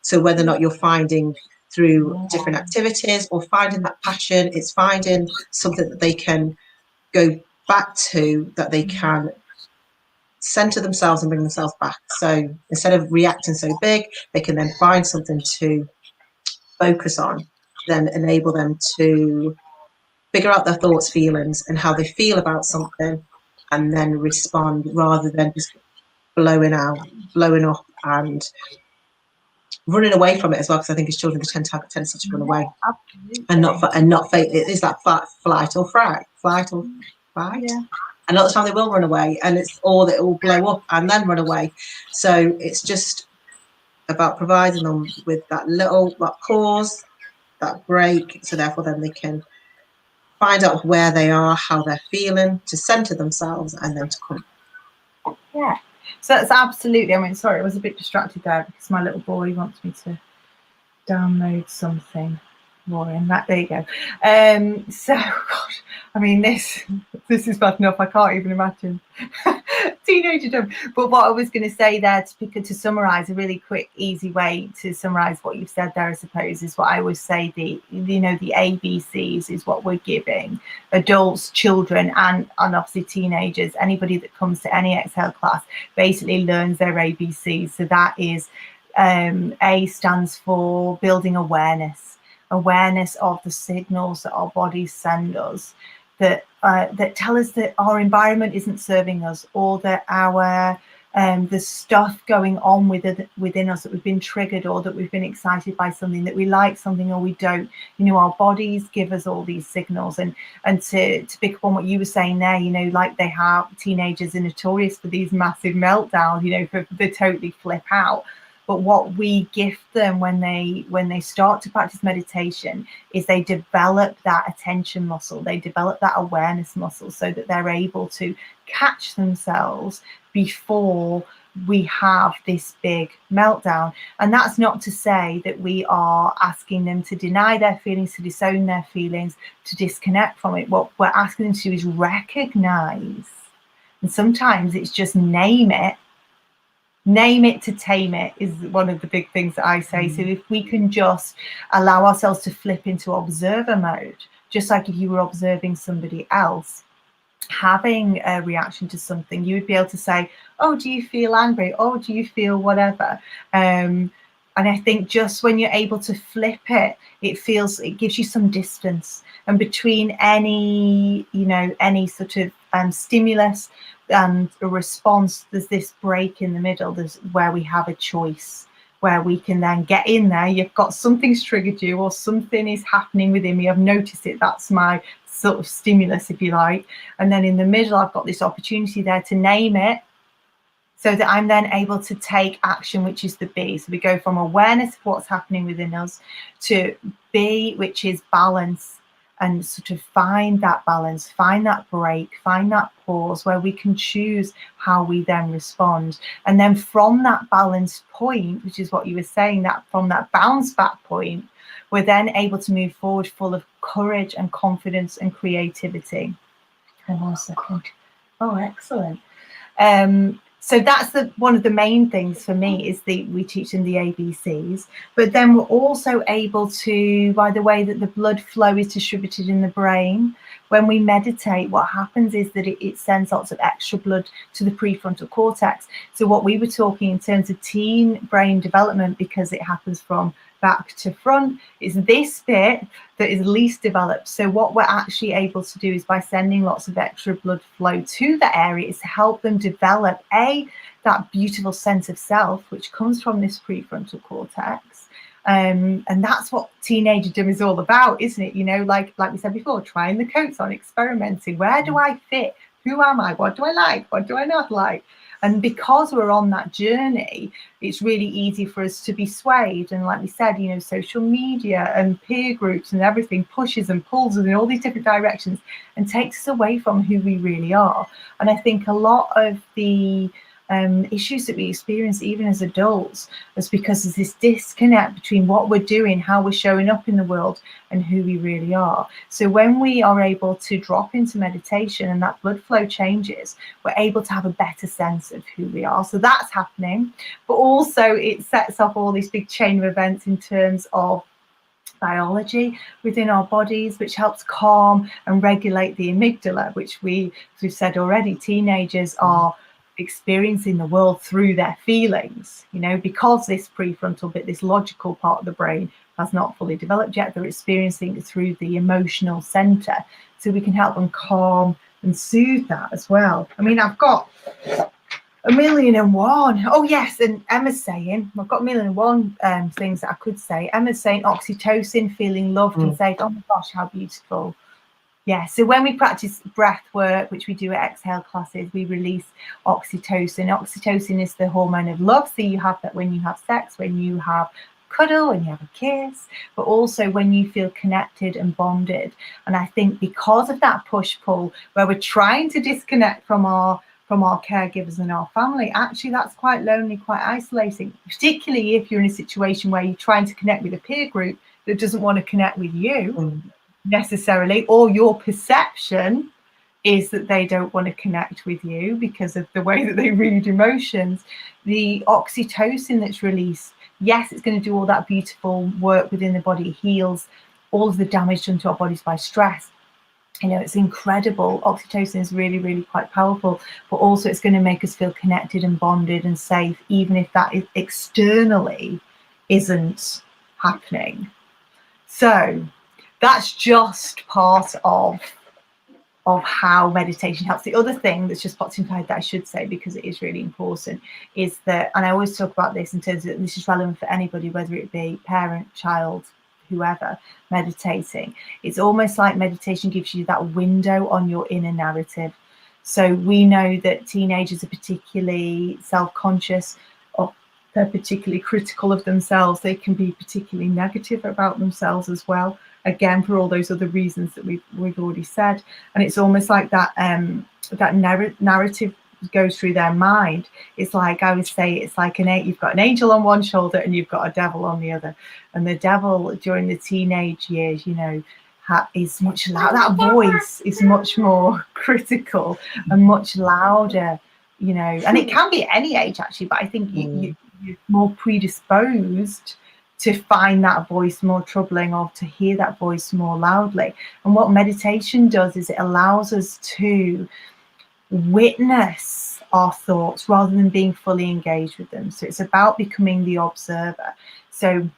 So whether or not you're finding through different activities or finding that passion, it's finding something that they can go back to, that they can center themselves and bring themselves back. So instead of reacting so big, they can then find something to focus on, then enable them to figure out their thoughts, feelings, and how they feel about something, and then respond rather than just blowing up and running away from it as well. Because I think as children, they tend to run away, and not fight. It is that flight or fright. Yeah. And a lot of the time they will run away, and it's all that it will blow up and then run away. So it's just about providing them with that pause, that break, so therefore then they can find out where they are, how they're feeling, to center themselves, and then to come. Yeah, so that's absolutely, I mean, sorry, I was a bit distracted there because my little boy wants me to download something more in that. There you go. So God, I mean, this is bad enough. I can't even imagine teenagerdom. But what I was going to say there, to summarize, a really quick, easy way to summarize what you've said there, I suppose, is what I always say, the ABCs is what we're giving adults, children, and obviously teenagers. Anybody that comes to any Exhale class basically learns their ABCs. So that is A stands for building awareness of the signals that our bodies send us, that tell us that our environment isn't serving us, or that our there's stuff going on within us, that we've been triggered, or that we've been excited by something, that we like something or we don't. Our bodies give us all these signals, and to pick up on what you were saying there, like they have, teenagers are notorious for these massive meltdowns, they totally flip out. But what we gift them when they start to practice meditation is they develop that attention muscle, they develop that awareness muscle, so that they're able to catch themselves before we have this big meltdown. And that's not to say that we are asking them to deny their feelings, to disown their feelings, to disconnect from it. What we're asking them to do is recognize. And sometimes it's just name it. Name it to tame it is one of the big things that I say. So if we can just allow ourselves to flip into observer mode, just like if you were observing somebody else having a reaction to something, you would be able to say, oh, do you feel angry? Oh, do you feel whatever? And I think just when you're able to flip it, it gives you some distance. And between any sort of stimulus and a response, there's this break in the middle. There's where we have a choice, where we can then get in there. You've got something's triggered you, or something is happening within me. I've noticed it. That's my sort of stimulus, if you like. And then in the middle, I've got this opportunity there to name it, so that I'm then able to take action, which is the B. So we go from awareness of what's happening within us to B, which is balance, and sort of find that balance, find that break, find that pause where we can choose how we then respond. And then from that balance point, which is what you were saying, that from that bounce back point, we're then able to move forward full of courage and confidence and creativity. And 1 second. Oh, excellent. So that's one of the main things for me, is we teach them the ABCs, but then we're also able to, by the way that the blood flow is distributed in the brain, when we meditate, what happens is that it sends lots of extra blood to the prefrontal cortex. So what we were talking in terms of teen brain development, because it happens from back to front. It's this bit that is least developed. So what we're actually able to do is, by sending lots of extra blood flow to the area, is to help them develop that beautiful sense of self, which comes from this prefrontal cortex. And that's what teenagerdom is all about, isn't it? You know, like we said before, trying the coats on, experimenting. Where do I fit? Who am I? What do I like? What do I not like? And because we're on that journey, it's really easy for us to be swayed. And like we said, you know, social media and peer groups and everything pushes and pulls us in all these different directions and takes us away from who we really are. And I think a lot of the issues that we experience even as adults is because there's this disconnect between what we're doing, how we're showing up in the world, and who we really are. So when we are able to drop into meditation and that blood flow changes, we're able to have a better sense of who we are. So that's happening, but also it sets off all these big chain of events in terms of biology within our bodies, which helps calm and regulate the amygdala, which we've said already, teenagers are experiencing the world through their feelings, you know, because this prefrontal bit, this logical part of the brain, has not fully developed yet. They're experiencing it through the emotional center, so we can help them calm and soothe that as well. I mean, I've got a million and one. Oh yes, and Emma's saying, I've got a million and one things that I could say. Emma's saying oxytocin, feeling loved and safe. Oh my gosh, how beautiful. Yeah, so when we practice breath work, which we do at Exhale classes, we release oxytocin. Oxytocin is the hormone of love. So you have that when you have sex, when you have cuddle, when you have a kiss, but also when you feel connected and bonded. And I think because of that push-pull, where we're trying to disconnect from our caregivers and our family, actually that's quite lonely, quite isolating, particularly if you're in a situation where you're trying to connect with a peer group that doesn't want to connect with you necessarily, or your perception is that they don't want to connect with you because of the way that they read emotions. The oxytocin that's released, yes, it's going to do all that beautiful work within the body. It heals all of the damage done to our bodies by stress. You know, it's incredible. Oxytocin is really, really quite powerful, but also it's going to make us feel connected and bonded and safe, even if that is externally isn't happening. So that's just part of how meditation helps. The other thing that's just popped into my head that I should say, because it is really important, is that, and I always talk about this in terms of, this is relevant for anybody, whether it be parent, child, whoever, meditating. It's almost like meditation gives you that window on your inner narrative. So we know that teenagers are particularly self-conscious, or they're particularly critical of themselves. They can be particularly negative about themselves as well, again for all those other reasons that we've already said. And it's almost like that narrative goes through their mind. It's like, I would say, it's like you've got an angel on one shoulder and you've got a devil on the other. And the devil during the teenage years, you know, is much louder. That voice is much more critical and much louder, you know. And it can be at any age actually, but I think you're more predisposed to find that voice more troubling, or to hear that voice more loudly. And what meditation does is it allows us to witness our thoughts rather than being fully engaged with them. So it's about becoming the observer. So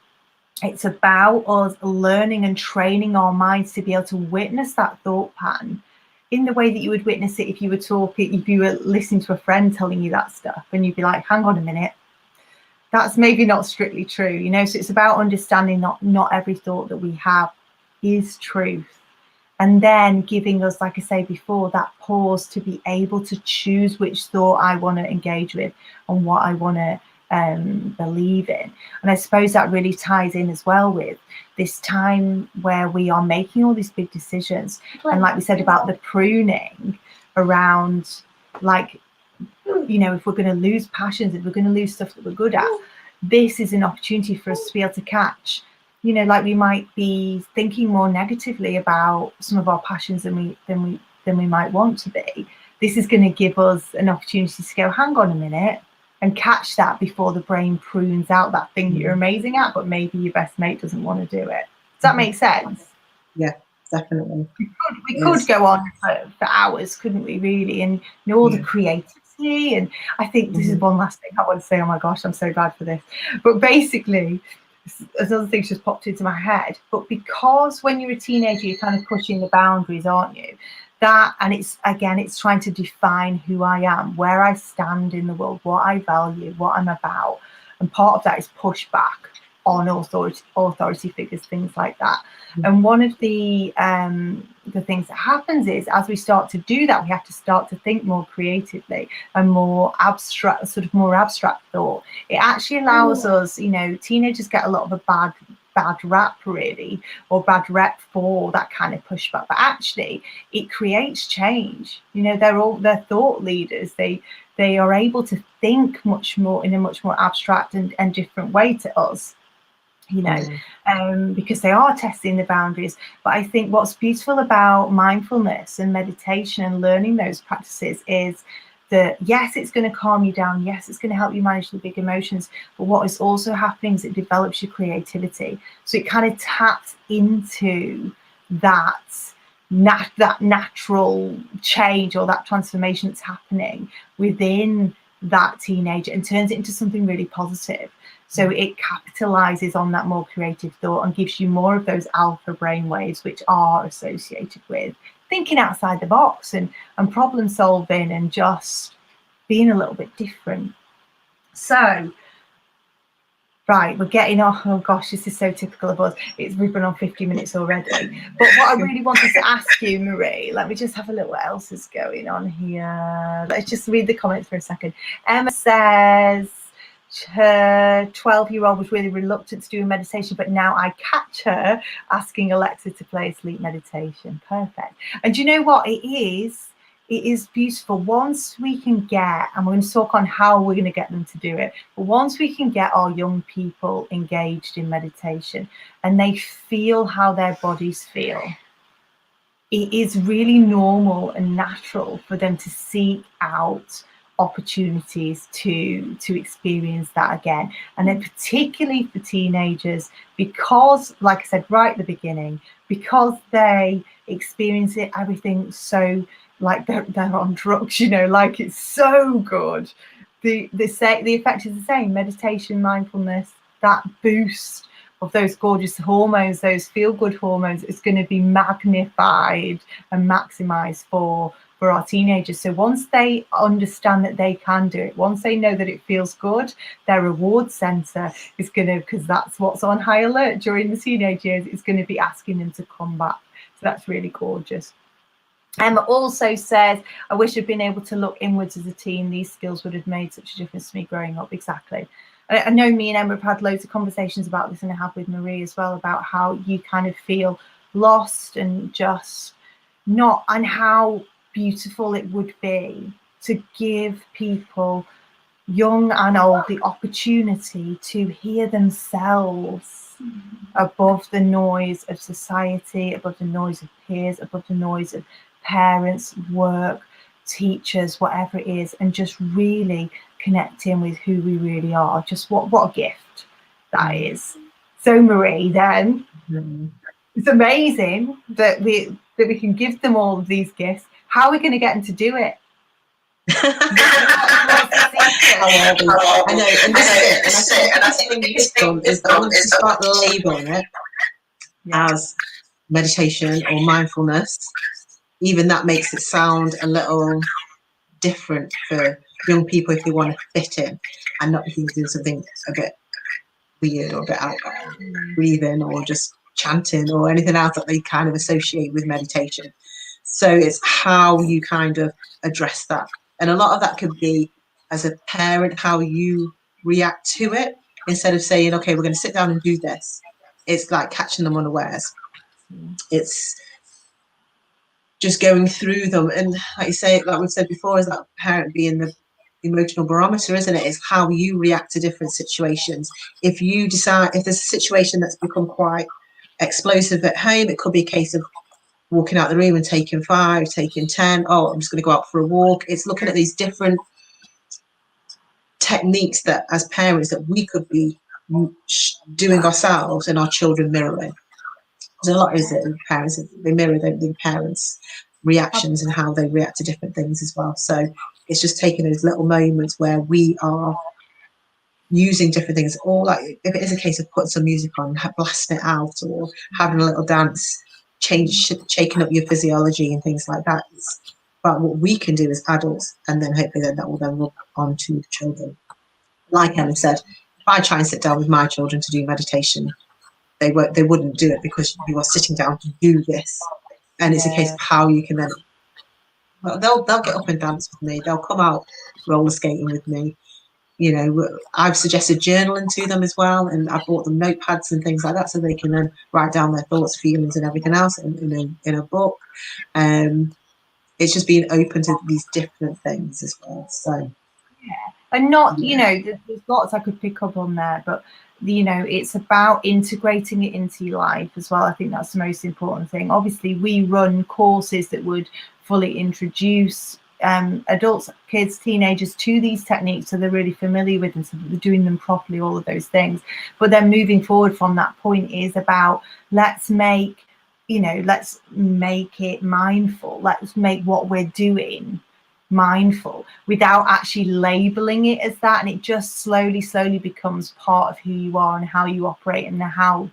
it's about us learning and training our minds to be able to witness that thought pattern in the way that you would witness it if you were listening to a friend telling you that stuff, and you'd be like, hang on a minute, that's maybe not strictly true, you know. So it's about understanding not every thought that we have is truth, and then giving us, like I say before, that pause to be able to choose which thought I want to engage with and what I want to believe in. And I suppose that really ties in as well with this time where we are making all these big decisions, and like we said about the pruning around, like, you know, if we're going to lose passions, if we're going to lose stuff that we're good at, this is an opportunity for us to be able to catch, you know, like we might be thinking more negatively about some of our passions than we might want to be. This is going to give us an opportunity to go, hang on a minute, and catch that before the brain prunes out that thing that you're amazing at, but maybe your best mate doesn't want to do it. Does that make sense? Yeah, definitely. We could go on for hours, couldn't we, really? And you know, all the creativity. And I think this is one last thing I want to say. Oh my gosh, I'm so glad for this. But basically, as other things just popped into my head. But because when you're a teenager, you're kind of pushing the boundaries, aren't you? That, and it's again, it's trying to define who I am, where I stand in the world, what I value, what I'm about. And part of that is pushback on authority figures, things like that. And one of the things that happens is, as we start to do that, we have to start to think more creatively and more abstract, sort of more abstract thought. It actually allows us, you know, teenagers get a lot of a bad rap really, or bad rep for that kind of pushback, but actually it creates change. You know, they're thought leaders. They are able to think much more in a much more abstract and different way to us, you know, because they are testing the boundaries. But I think what's beautiful about mindfulness and meditation and learning those practices is that, yes, it's going to calm you down. Yes, it's going to help you manage the big emotions. But what is also happening is it develops your creativity. So it kind of taps into that natural change or that transformation that's happening within that teenager and turns it into something really positive. So it capitalizes on that more creative thought and gives you more of those alpha brain waves, which are associated with thinking outside the box and problem solving and just being a little bit different. So, right, we're getting off. Oh gosh, this is so typical of us. We've been on 50 minutes already. But what I really wanted to ask you, Marie, let me just have a look what else is going on here. Let's just read the comments for a second. Emma says her 12-year-old was really reluctant to do a meditation, but now I catch her asking Alexa to play a sleep meditation. Perfect. And you know what? It is beautiful. Once we can get, and we're going to talk on how we're going to get them to do it, but once we can get our young people engaged in meditation and they feel how their bodies feel, it is really normal and natural for them to seek out opportunities to experience that again. And then particularly for teenagers, because, like I said right at the beginning, because they experience it, everything so like they're on drugs, you know, like it's so good. The effect is the same. Meditation, mindfulness, that boost of those gorgeous hormones, those feel-good hormones, is going to be magnified and maximized for our teenagers. So once they understand that they can do it, once they know that it feels good, their reward center is going to, because that's what's on high alert during the teenage years, it's going to be asking them to come back. So that's really gorgeous. Emma also says, I wish I'd been able to look inwards as a teen. These skills would have made such a difference to me growing up. Exactly. I know me and Emma have had loads of conversations about this, and I have with Marie as well, about how you kind of feel lost and just not, and how beautiful it would be to give people, young and old, the opportunity to hear themselves above the noise of society, above the noise of peers, above the noise of parents, work, teachers, whatever it is, and just really connecting with who we really are. Just what a gift that is. So Marie, then it's amazing that we can give them all of these gifts. How are we going to get them to do it? I know, and this is it. And I think when you come is that once you start labeling it as meditation or mindfulness, even that makes it sound a little different for young people if they want to fit in and not if you're doing something a bit weird or a bit out breathing or just chanting or anything else that they kind of associate with meditation. So it's how you kind of address that. And a lot of that could be, as a parent, how you react to it. Instead of saying, okay, we're going to sit down and do this, it's like catching them unawares. It's just going through them. And like you say, like we've said before, is that parent being the emotional barometer, isn't it? It's how you react to different situations. If you decide, if there's a situation that's become quite explosive at home, it could be a case of walking out the room and taking 5, taking 10. Oh, I'm just going to go out for a walk. It's looking at these different techniques that, as parents, that we could be doing ourselves and our children mirroring. There's a lot is it parents, they mirror the parents' reactions and how they react to different things as well. So it's just taking those little moments where we are using different things, or like if it is a case of putting some music on, blasting it out, or having a little dance, shaking up your physiology and things like that. It's about what we can do as adults, and then hopefully then that will then rub onto the children. Like Ellen said, if I try and sit down with my children to do meditation, they wouldn't do it, because you are sitting down to do this, and it's a case of how you can then. Well, they'll get up and dance with me. They'll come out roller skating with me. I've suggested journaling to them as well, and I've bought them notepads and things like that, so they can then write down their thoughts, feelings, and everything else in a book. It's just being open to these different things as well. So, and not, there's lots I could pick up on there, but it's about integrating it into your life as well. I think that's the most important thing. Obviously, we run courses that would fully introduce adults, kids, teenagers to these techniques, so they're really familiar with them, so that they're doing them properly, all of those things. But then moving forward from that point is about, let's make it mindful. Let's make what we're doing mindful without actually labeling it as that, and it just slowly becomes part of who you are and how you operate and how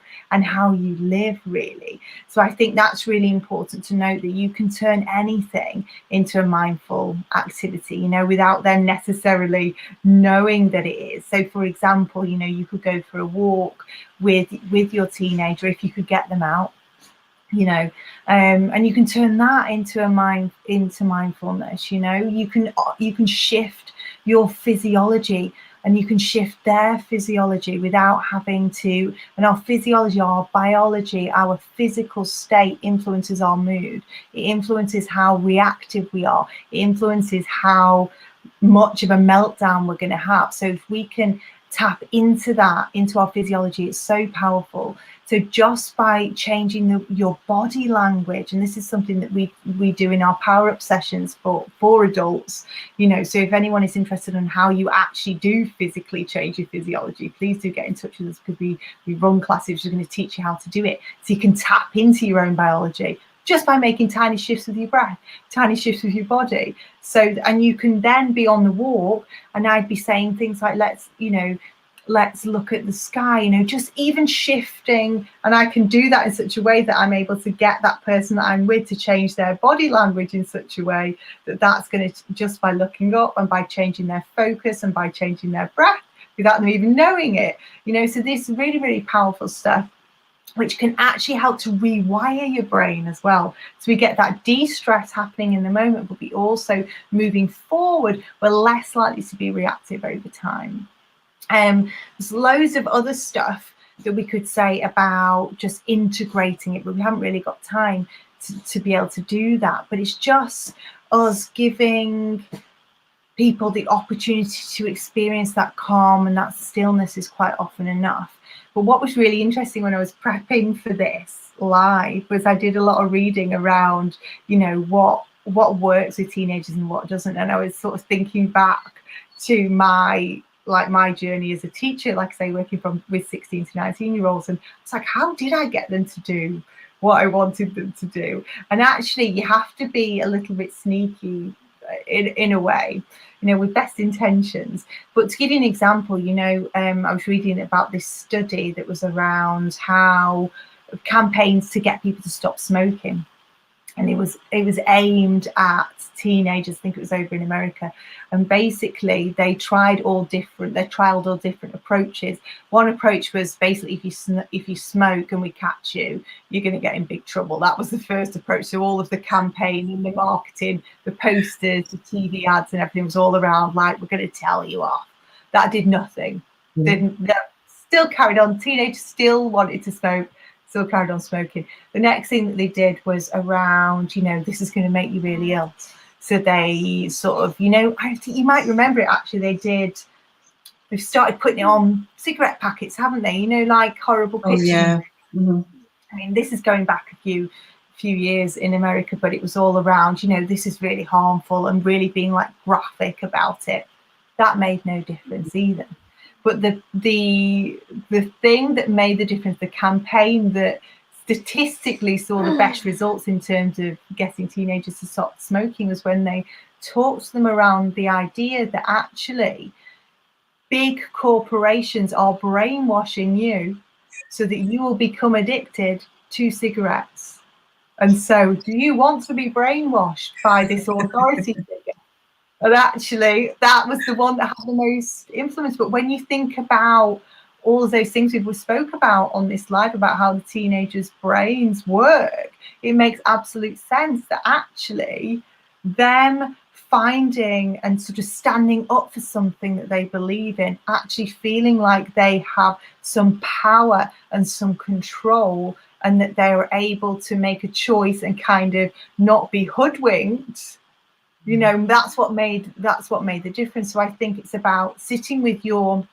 you live, really. So I think that's really important to note, that you can turn anything into a mindful activity, without them necessarily knowing that it is. So for example, you could go for a walk with your teenager, if you could get them out, and you can turn that into mindfulness. You can shift your physiology, and you can shift their physiology without having to. And our physiology, our biology, our physical state influences our mood. It influences how reactive we are. It influences how much of a meltdown we're going to have. So if we can tap into that, into our physiology, it's so powerful. So just by changing your body language, and this is something that we do in our power up sessions for adults, so if anyone is interested in how you actually do physically change your physiology, please do get in touch with us, because we run classes which are going to teach you how to do it, so you can tap into your own biology just by making tiny shifts with your breath, tiny shifts with your body. So, and you can then be on the walk, and I'd be saying things like, let's look at the sky, just even shifting. And I can do that in such a way that I'm able to get that person that I'm with to change their body language in such a way that that's going to, just by looking up and by changing their focus and by changing their breath without them even knowing it. So this really, really powerful stuff, which can actually help to rewire your brain as well. So we get that de-stress happening in the moment, but we also, moving forward, we're less likely to be reactive over time. There's loads of other stuff that we could say about just integrating it, but we haven't really got time to be able to do that. But it's just us giving people the opportunity to experience that calm and that stillness is quite often enough. But what was really interesting when I was prepping for this live was I did a lot of reading around, what works with teenagers and what doesn't. And I was sort of thinking back to my journey as a teacher, like I say, working with 16 to 19-year-olds. And it's like, how did I get them to do what I wanted them to do? And actually, you have to be a little bit sneaky in a way, with best intentions. But to give you an example, I was reading about this study that was around how campaigns to get people to stop smoking. And it was aimed at teenagers. I think it was over in America. And basically they trialed all different approaches. One approach was basically, if you smoke and we catch you, you're going to get in big trouble. That was the first approach. So all of the campaigning, the marketing, the posters, the TV ads and everything was all around, like, we're going to tell you off. That did nothing. Still carried on. Teenagers still wanted to smoke, still carried on smoking. The next thing that they did was around, this is going to make you really ill. So they sort of, I think you might remember it actually, they've started putting it on cigarette packets, haven't they? Like horrible pictures. Oh, yeah. Mm-hmm. I mean, this is going back a few years in America, but it was all around, this is really harmful, and really being like graphic about it. That made no difference either. But the thing that made the difference, the campaign that statistically saw the best results in terms of getting teenagers to stop smoking, was when they talked to them around the idea that actually big corporations are brainwashing you so that you will become addicted to cigarettes. And so, do you want to be brainwashed by this authority figure? And actually, that was the one that had the most influence. But when you think about all of those things we spoke about on this live about how the teenagers' brains work, it makes absolute sense that actually them finding and sort of standing up for something that they believe in, actually feeling like they have some power and some control, and that they are able to make a choice and kind of not be hoodwinked, you know, that's what made the difference. So I think it's about sitting with your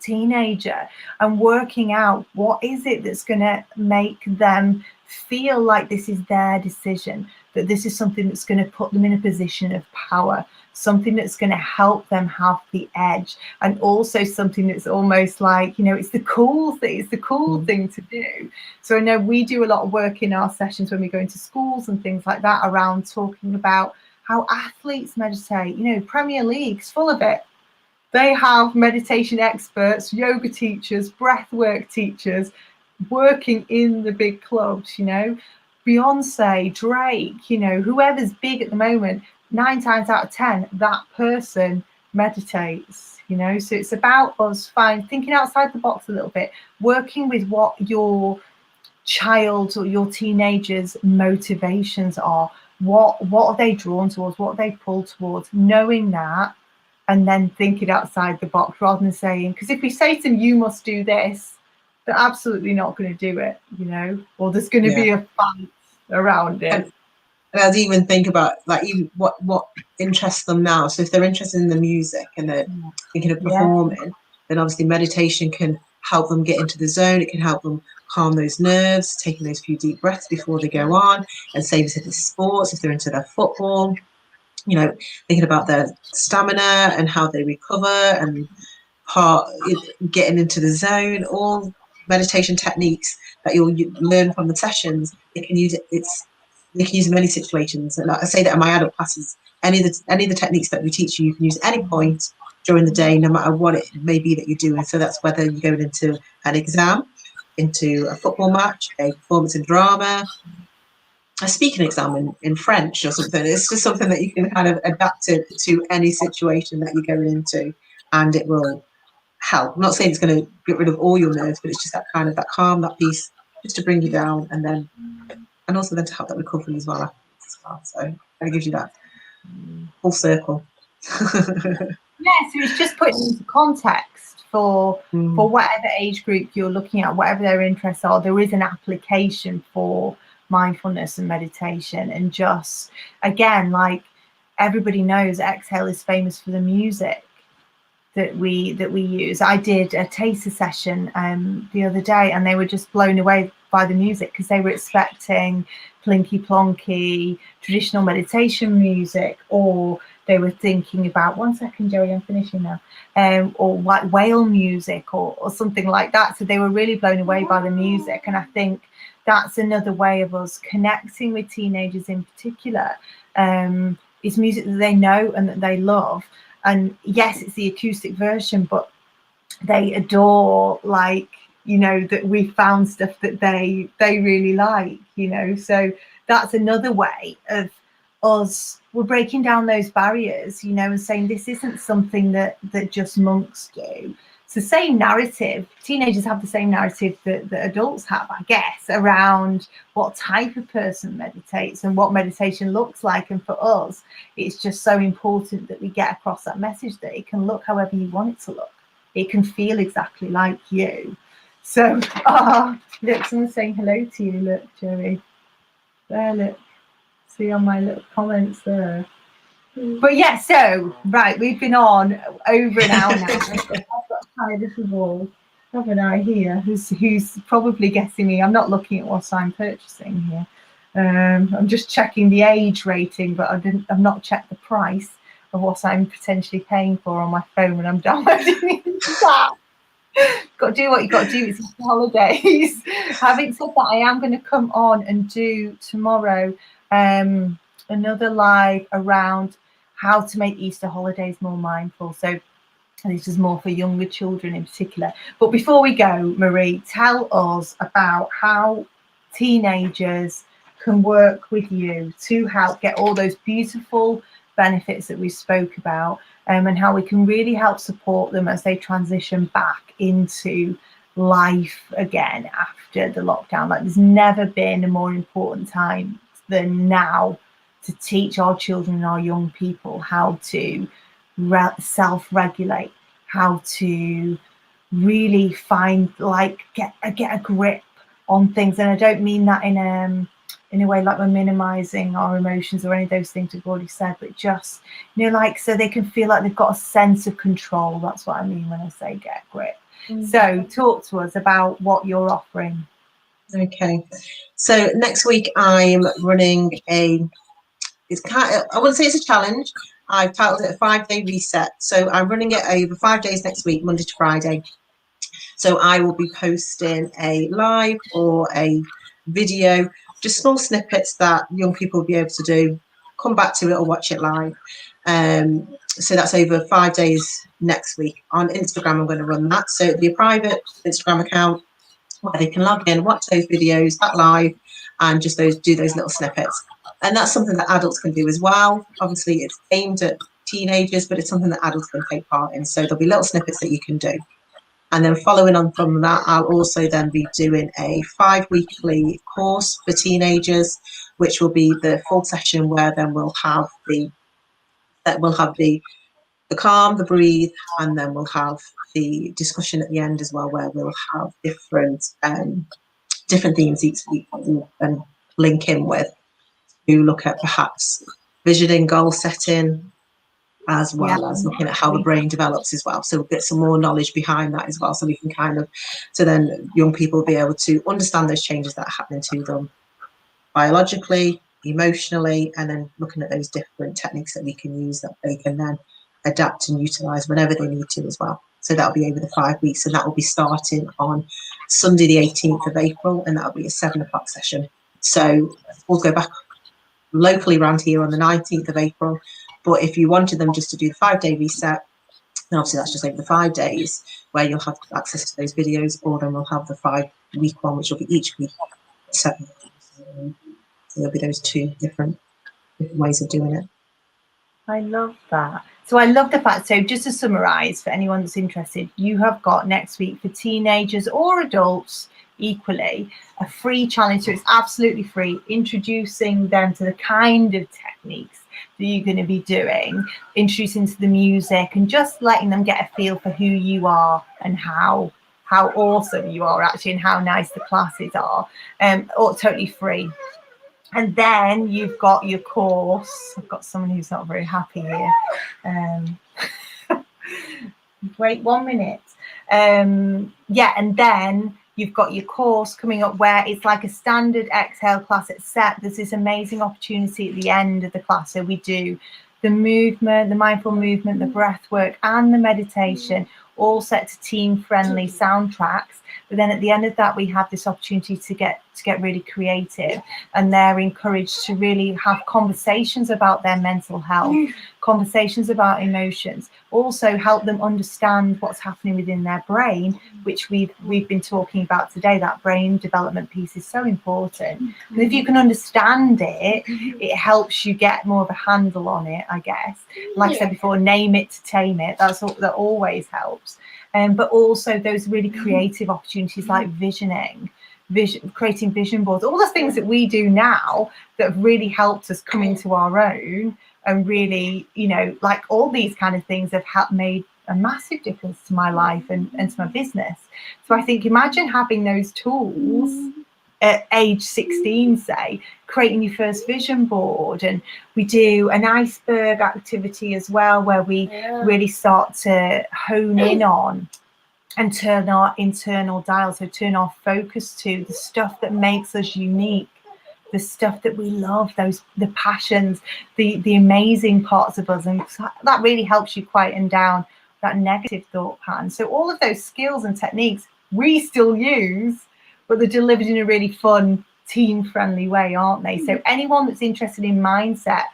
teenager and working out what is it that's going to make them feel like this is their decision, that this is something that's going to put them in a position of power, something that's going to help them have the edge, and also something that's almost like, you know, it's the cool thing to do. So I know we do a lot of work in our sessions when we go into schools and things like that around talking about how athletes meditate. You know, Premier League's full of it. They have meditation experts, yoga teachers, breathwork teachers working in the big clubs, you know. Beyonce, Drake, you know, whoever's big at the moment, 9 times out of 10, that person meditates, you know. So it's about us thinking outside the box a little bit, working with what your child or your teenager's motivations are. What are they drawn towards? What are they pulled towards? Knowing that, and then thinking outside the box rather than saying, because if we say to them, you must do this, they're absolutely not going to do it, you know, or there's going to be a fight around it. And I'd even think about like even what interests them now. So if they're interested in the music and they're thinking of performing, then obviously meditation can help them get into the zone. It can help them calm those nerves, taking those few deep breaths before they go on. And same as if it's sports, if they're into their football, you know, thinking about their stamina and how they recover and getting into the zone. All meditation techniques that you'll learn from the sessions, they can use in many situations. And I say that in my adult classes, any of the techniques that we teach you can use at any point during the day, no matter what it may be that you're doing. So that's whether you're going into an exam, into a football match, a performance in drama, a speaking exam in French or something. It's just something that you can kind of adapt it to any situation that you're going into, and it will help. I'm not saying it's going to get rid of all your nerves, but it's just that kind of that calm, that peace, just to bring you down, and also then to help that recovery as well. So it gives you that full circle. Yeah, so it's just putting into context for whatever age group you're looking at, whatever their interests are. There is an application for mindfulness and meditation, and just again, like everybody knows, Exhale is famous for the music that we use. I did a taster session the other day, and they were just blown away by the music because they were expecting plinky plonky traditional meditation music, or they were thinking about, one second Joey, I'm finishing now, or like whale music or something like that. So they were really blown away by the music, and I think that's another way of us connecting with teenagers in particular, is music that they know and that they love. And yes, it's the acoustic version, but they adore, like, you know, that we found stuff that they really like, you know. So that's another way of us, we're breaking down those barriers, you know, and saying this isn't something that just monks do. It's the same narrative. Teenagers have the same narrative that adults have, I guess, around what type of person meditates and what meditation looks like. And for us, it's just so important that we get across that message that it can look however you want it to look. It can feel exactly like you. So, look, someone's saying hello to you. Look, Joey. There, look. See on my little comments there. But yeah, so right, we've been on over an hour now. I've got a tiny little wall, haven't I, here, who's probably guessing me. I'm not looking at what I'm purchasing here. I'm just checking the age rating, but I've not checked the price of what I'm potentially paying for on my phone when I'm downloading that. Got to do what you got to do. It's the holidays. Having said that, I am going to come on and do tomorrow another live around how to make Easter holidays more mindful. So And this is more for younger children in particular. But before we go, Marie, tell us about how teenagers can work with you to help get all those beautiful benefits that we spoke about, and how we can really help support them as they transition back into life again after the lockdown. Like, there's never been a more important time than now to teach our children and our young people how to self-regulate, how to really find, like, get a grip on things. And I don't mean that in a way like we're minimizing our emotions or any of those things we've already said, but just, you know, like, so they can feel like they've got a sense of control. That's what I mean when I say get a grip. So talk to us about what you're offering. Okay, so next week I'm running it's kind of, I wouldn't say it's a challenge. I've titled it a 5-day reset. So I'm running it over 5 days next week, Monday to Friday. So I will be posting a live or a video, just small snippets that young people will be able to do, come back to it or watch it live. So that's over 5 days next week. On Instagram, I'm going to run that. So it'll be a private Instagram account where they can log in, watch those videos, that live, and just do those little snippets. And that's something that adults can do as well. Obviously, it's aimed at teenagers, but it's something that adults can take part in. So there'll be little snippets that you can do. And then following on from that, I'll also then be doing a 5-weekly course for teenagers, which will be the full session where then we'll have the calm, the breathe, and then we'll have the discussion at the end as well, where we'll have different themes each week and link in with, to look at perhaps visioning, goal setting, as well as looking at how the brain develops as well. So we'll get some more knowledge behind that as well, so we can so then young people will be able to understand those changes that are happening to them biologically, emotionally, and then looking at those different techniques that we can use that they can then adapt and utilize whenever they need to as well. So that'll be over the 5 weeks, and that will be starting on Sunday the 18th of April, and that'll be a 7 o'clock session. So we'll go back locally around here on the 19th of April. But if you wanted them just to do the 5-day reset, then obviously that's just over the 5 days where you'll have access to those videos, or then we'll have the 5-week one, which will be each week 7. So there'll be those two different ways of doing it. I love that. So I love the fact, so just to summarize for anyone that's interested, you have got next week for teenagers or adults equally a free challenge. So it's absolutely free, introducing them to the kind of techniques that you're going to be doing, introducing to the music, and just letting them get a feel for who you are and how awesome you are actually, and how nice the classes are, or totally free. And then you've got your course. I've got someone who's not very happy here. Wait 1 minute. Yeah, and then you've got your course coming up where it's like a standard exhale class except there's this amazing opportunity at the end of the class. So we do the movement, the mindful movement, the breath work, and the meditation, all set to teen-friendly soundtracks. But then at the end of that, we have this opportunity to get really creative, and they're encouraged to really have conversations about their mental health, conversations about emotions, also help them understand what's happening within their brain, which we've been talking about today. That brain development piece is so important. And if you can understand it, it helps you get more of a handle on it, I guess. Like I said before, name it to tame it. That always helps. But also those really creative opportunities like creating vision boards, all the things that we do now that have really helped us come into our own, and really, you know, like all these kind of things have made a massive difference to my life and to my business. So I think, imagine having those tools at age 16, say, creating your first vision board. And we do an iceberg activity as well, where we really start to hone in on and turn our internal dial, so turn our focus to the stuff that makes us unique, the stuff that we love, the passions, the amazing parts of us. And that really helps you quieten down that negative thought pattern. So all of those skills and techniques we still use, but they're delivered in a really fun, teen-friendly way, aren't they? So anyone that's interested in mindset,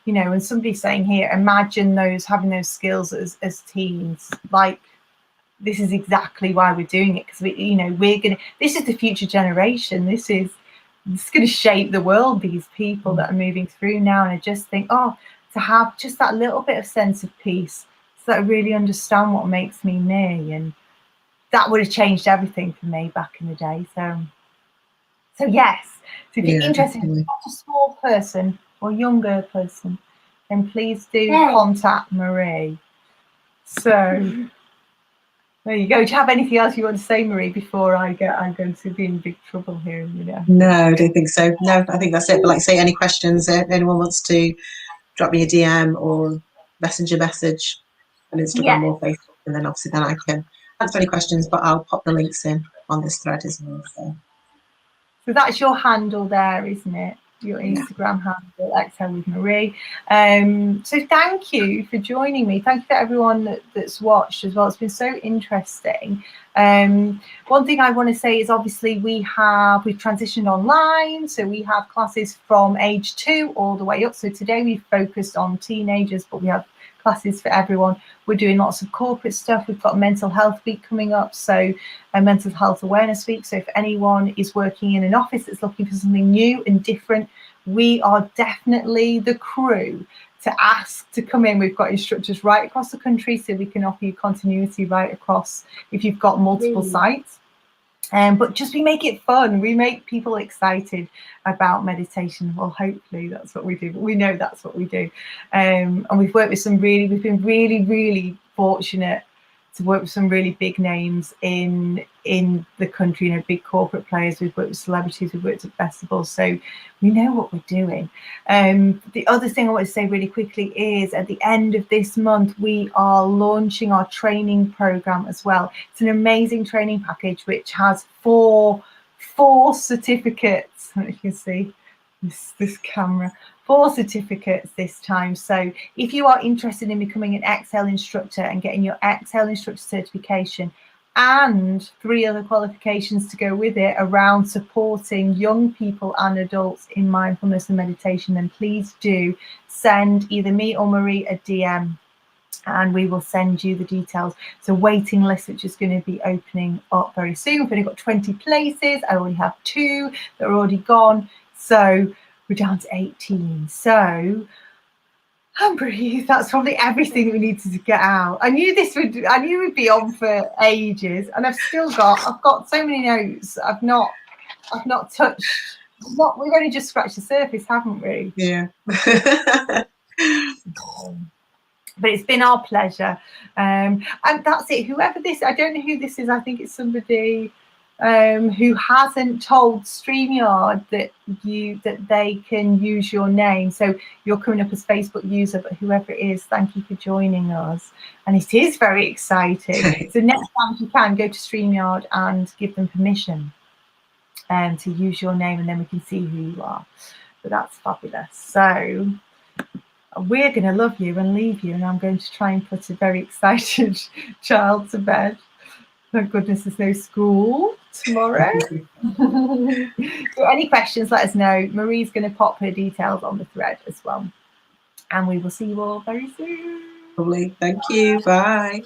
you know, and somebody's saying here, imagine having those skills as teens. Like, this is exactly why we're doing it, because this is the future generation. It's going to shape the world, these people that are moving through now. And I just think, to have just that little bit of sense of peace, so that I really understand what makes me me, and that would have changed everything for me back in the day. So yes, so if you're interested in a small person or younger person, then please do contact Marie. So there you go. Do you have anything else you want to say, Marie, before I'm going to be in big trouble here in a minute? No, I don't think so. No, I think that's it. But like, say, any questions, anyone wants to drop me a DM or messenger message on Instagram or Facebook, and then obviously then I can answer any questions, but I'll pop the links in on this thread as well. So that's your handle there, isn't it? Your Instagram handle, Exhale with Marie. So thank you for joining me. Thank you for everyone that's watched as well. It's been so interesting. One thing I want to say is, obviously we've transitioned online, so we have classes from age 2 all the way up. So today we've focused on teenagers, but we have classes for everyone. We're doing lots of corporate stuff. We've got Mental Health Week coming up, so a Mental Health Awareness Week. So if anyone is working in an office that's looking for something new and different, we are definitely the crew to ask to come in. We've got instructors right across the country, so we can offer you continuity right across if you've got multiple sites. But just, we make it fun. We make people excited about meditation. Well, hopefully that's what we do. But we know that's what we do. And we've worked with we've been really, really fortunate to work with some really big names in the country, you know, big corporate players. We've worked with celebrities, we've worked at festivals, so we know what we're doing. The other thing I want to say really quickly is, at the end of this month, we are launching our training program as well. It's an amazing training package which has four certificates. I don't know if you can see this camera. 4 certificates this time. So if you are interested in becoming an Exhale instructor and getting your Exhale instructor certification and 3 other qualifications to go with it around supporting young people and adults in mindfulness and meditation, then please do send either me or Marie a DM and we will send you the details. So waiting list, which is going to be opening up very soon. We've only got 20 places. I already have 2 that are already gone. So we're down to 18. So that's probably everything we needed to get out. I knew we'd be on for ages, and I've got so many notes I've not touched. We've only just scratched the surface, haven't we? Yeah. But it's been our pleasure. And that's it. Whoever this, I don't know who this is. I think it's somebody who hasn't told StreamYard that they can use your name. So you're coming up as Facebook user, but whoever it is, thank you for joining us. And it is very exciting. So next time, if you can, go to StreamYard and give them permission to use your name, and then we can see who you are. But that's fabulous. So we're going to love you and leave you, and I'm going to try and put a very excited child to bed. Thank goodness there's no school tomorrow. So any questions, let us know. Marie's going to pop her details on the thread as well. And we will see you all very soon. Lovely. Thank you. Bye.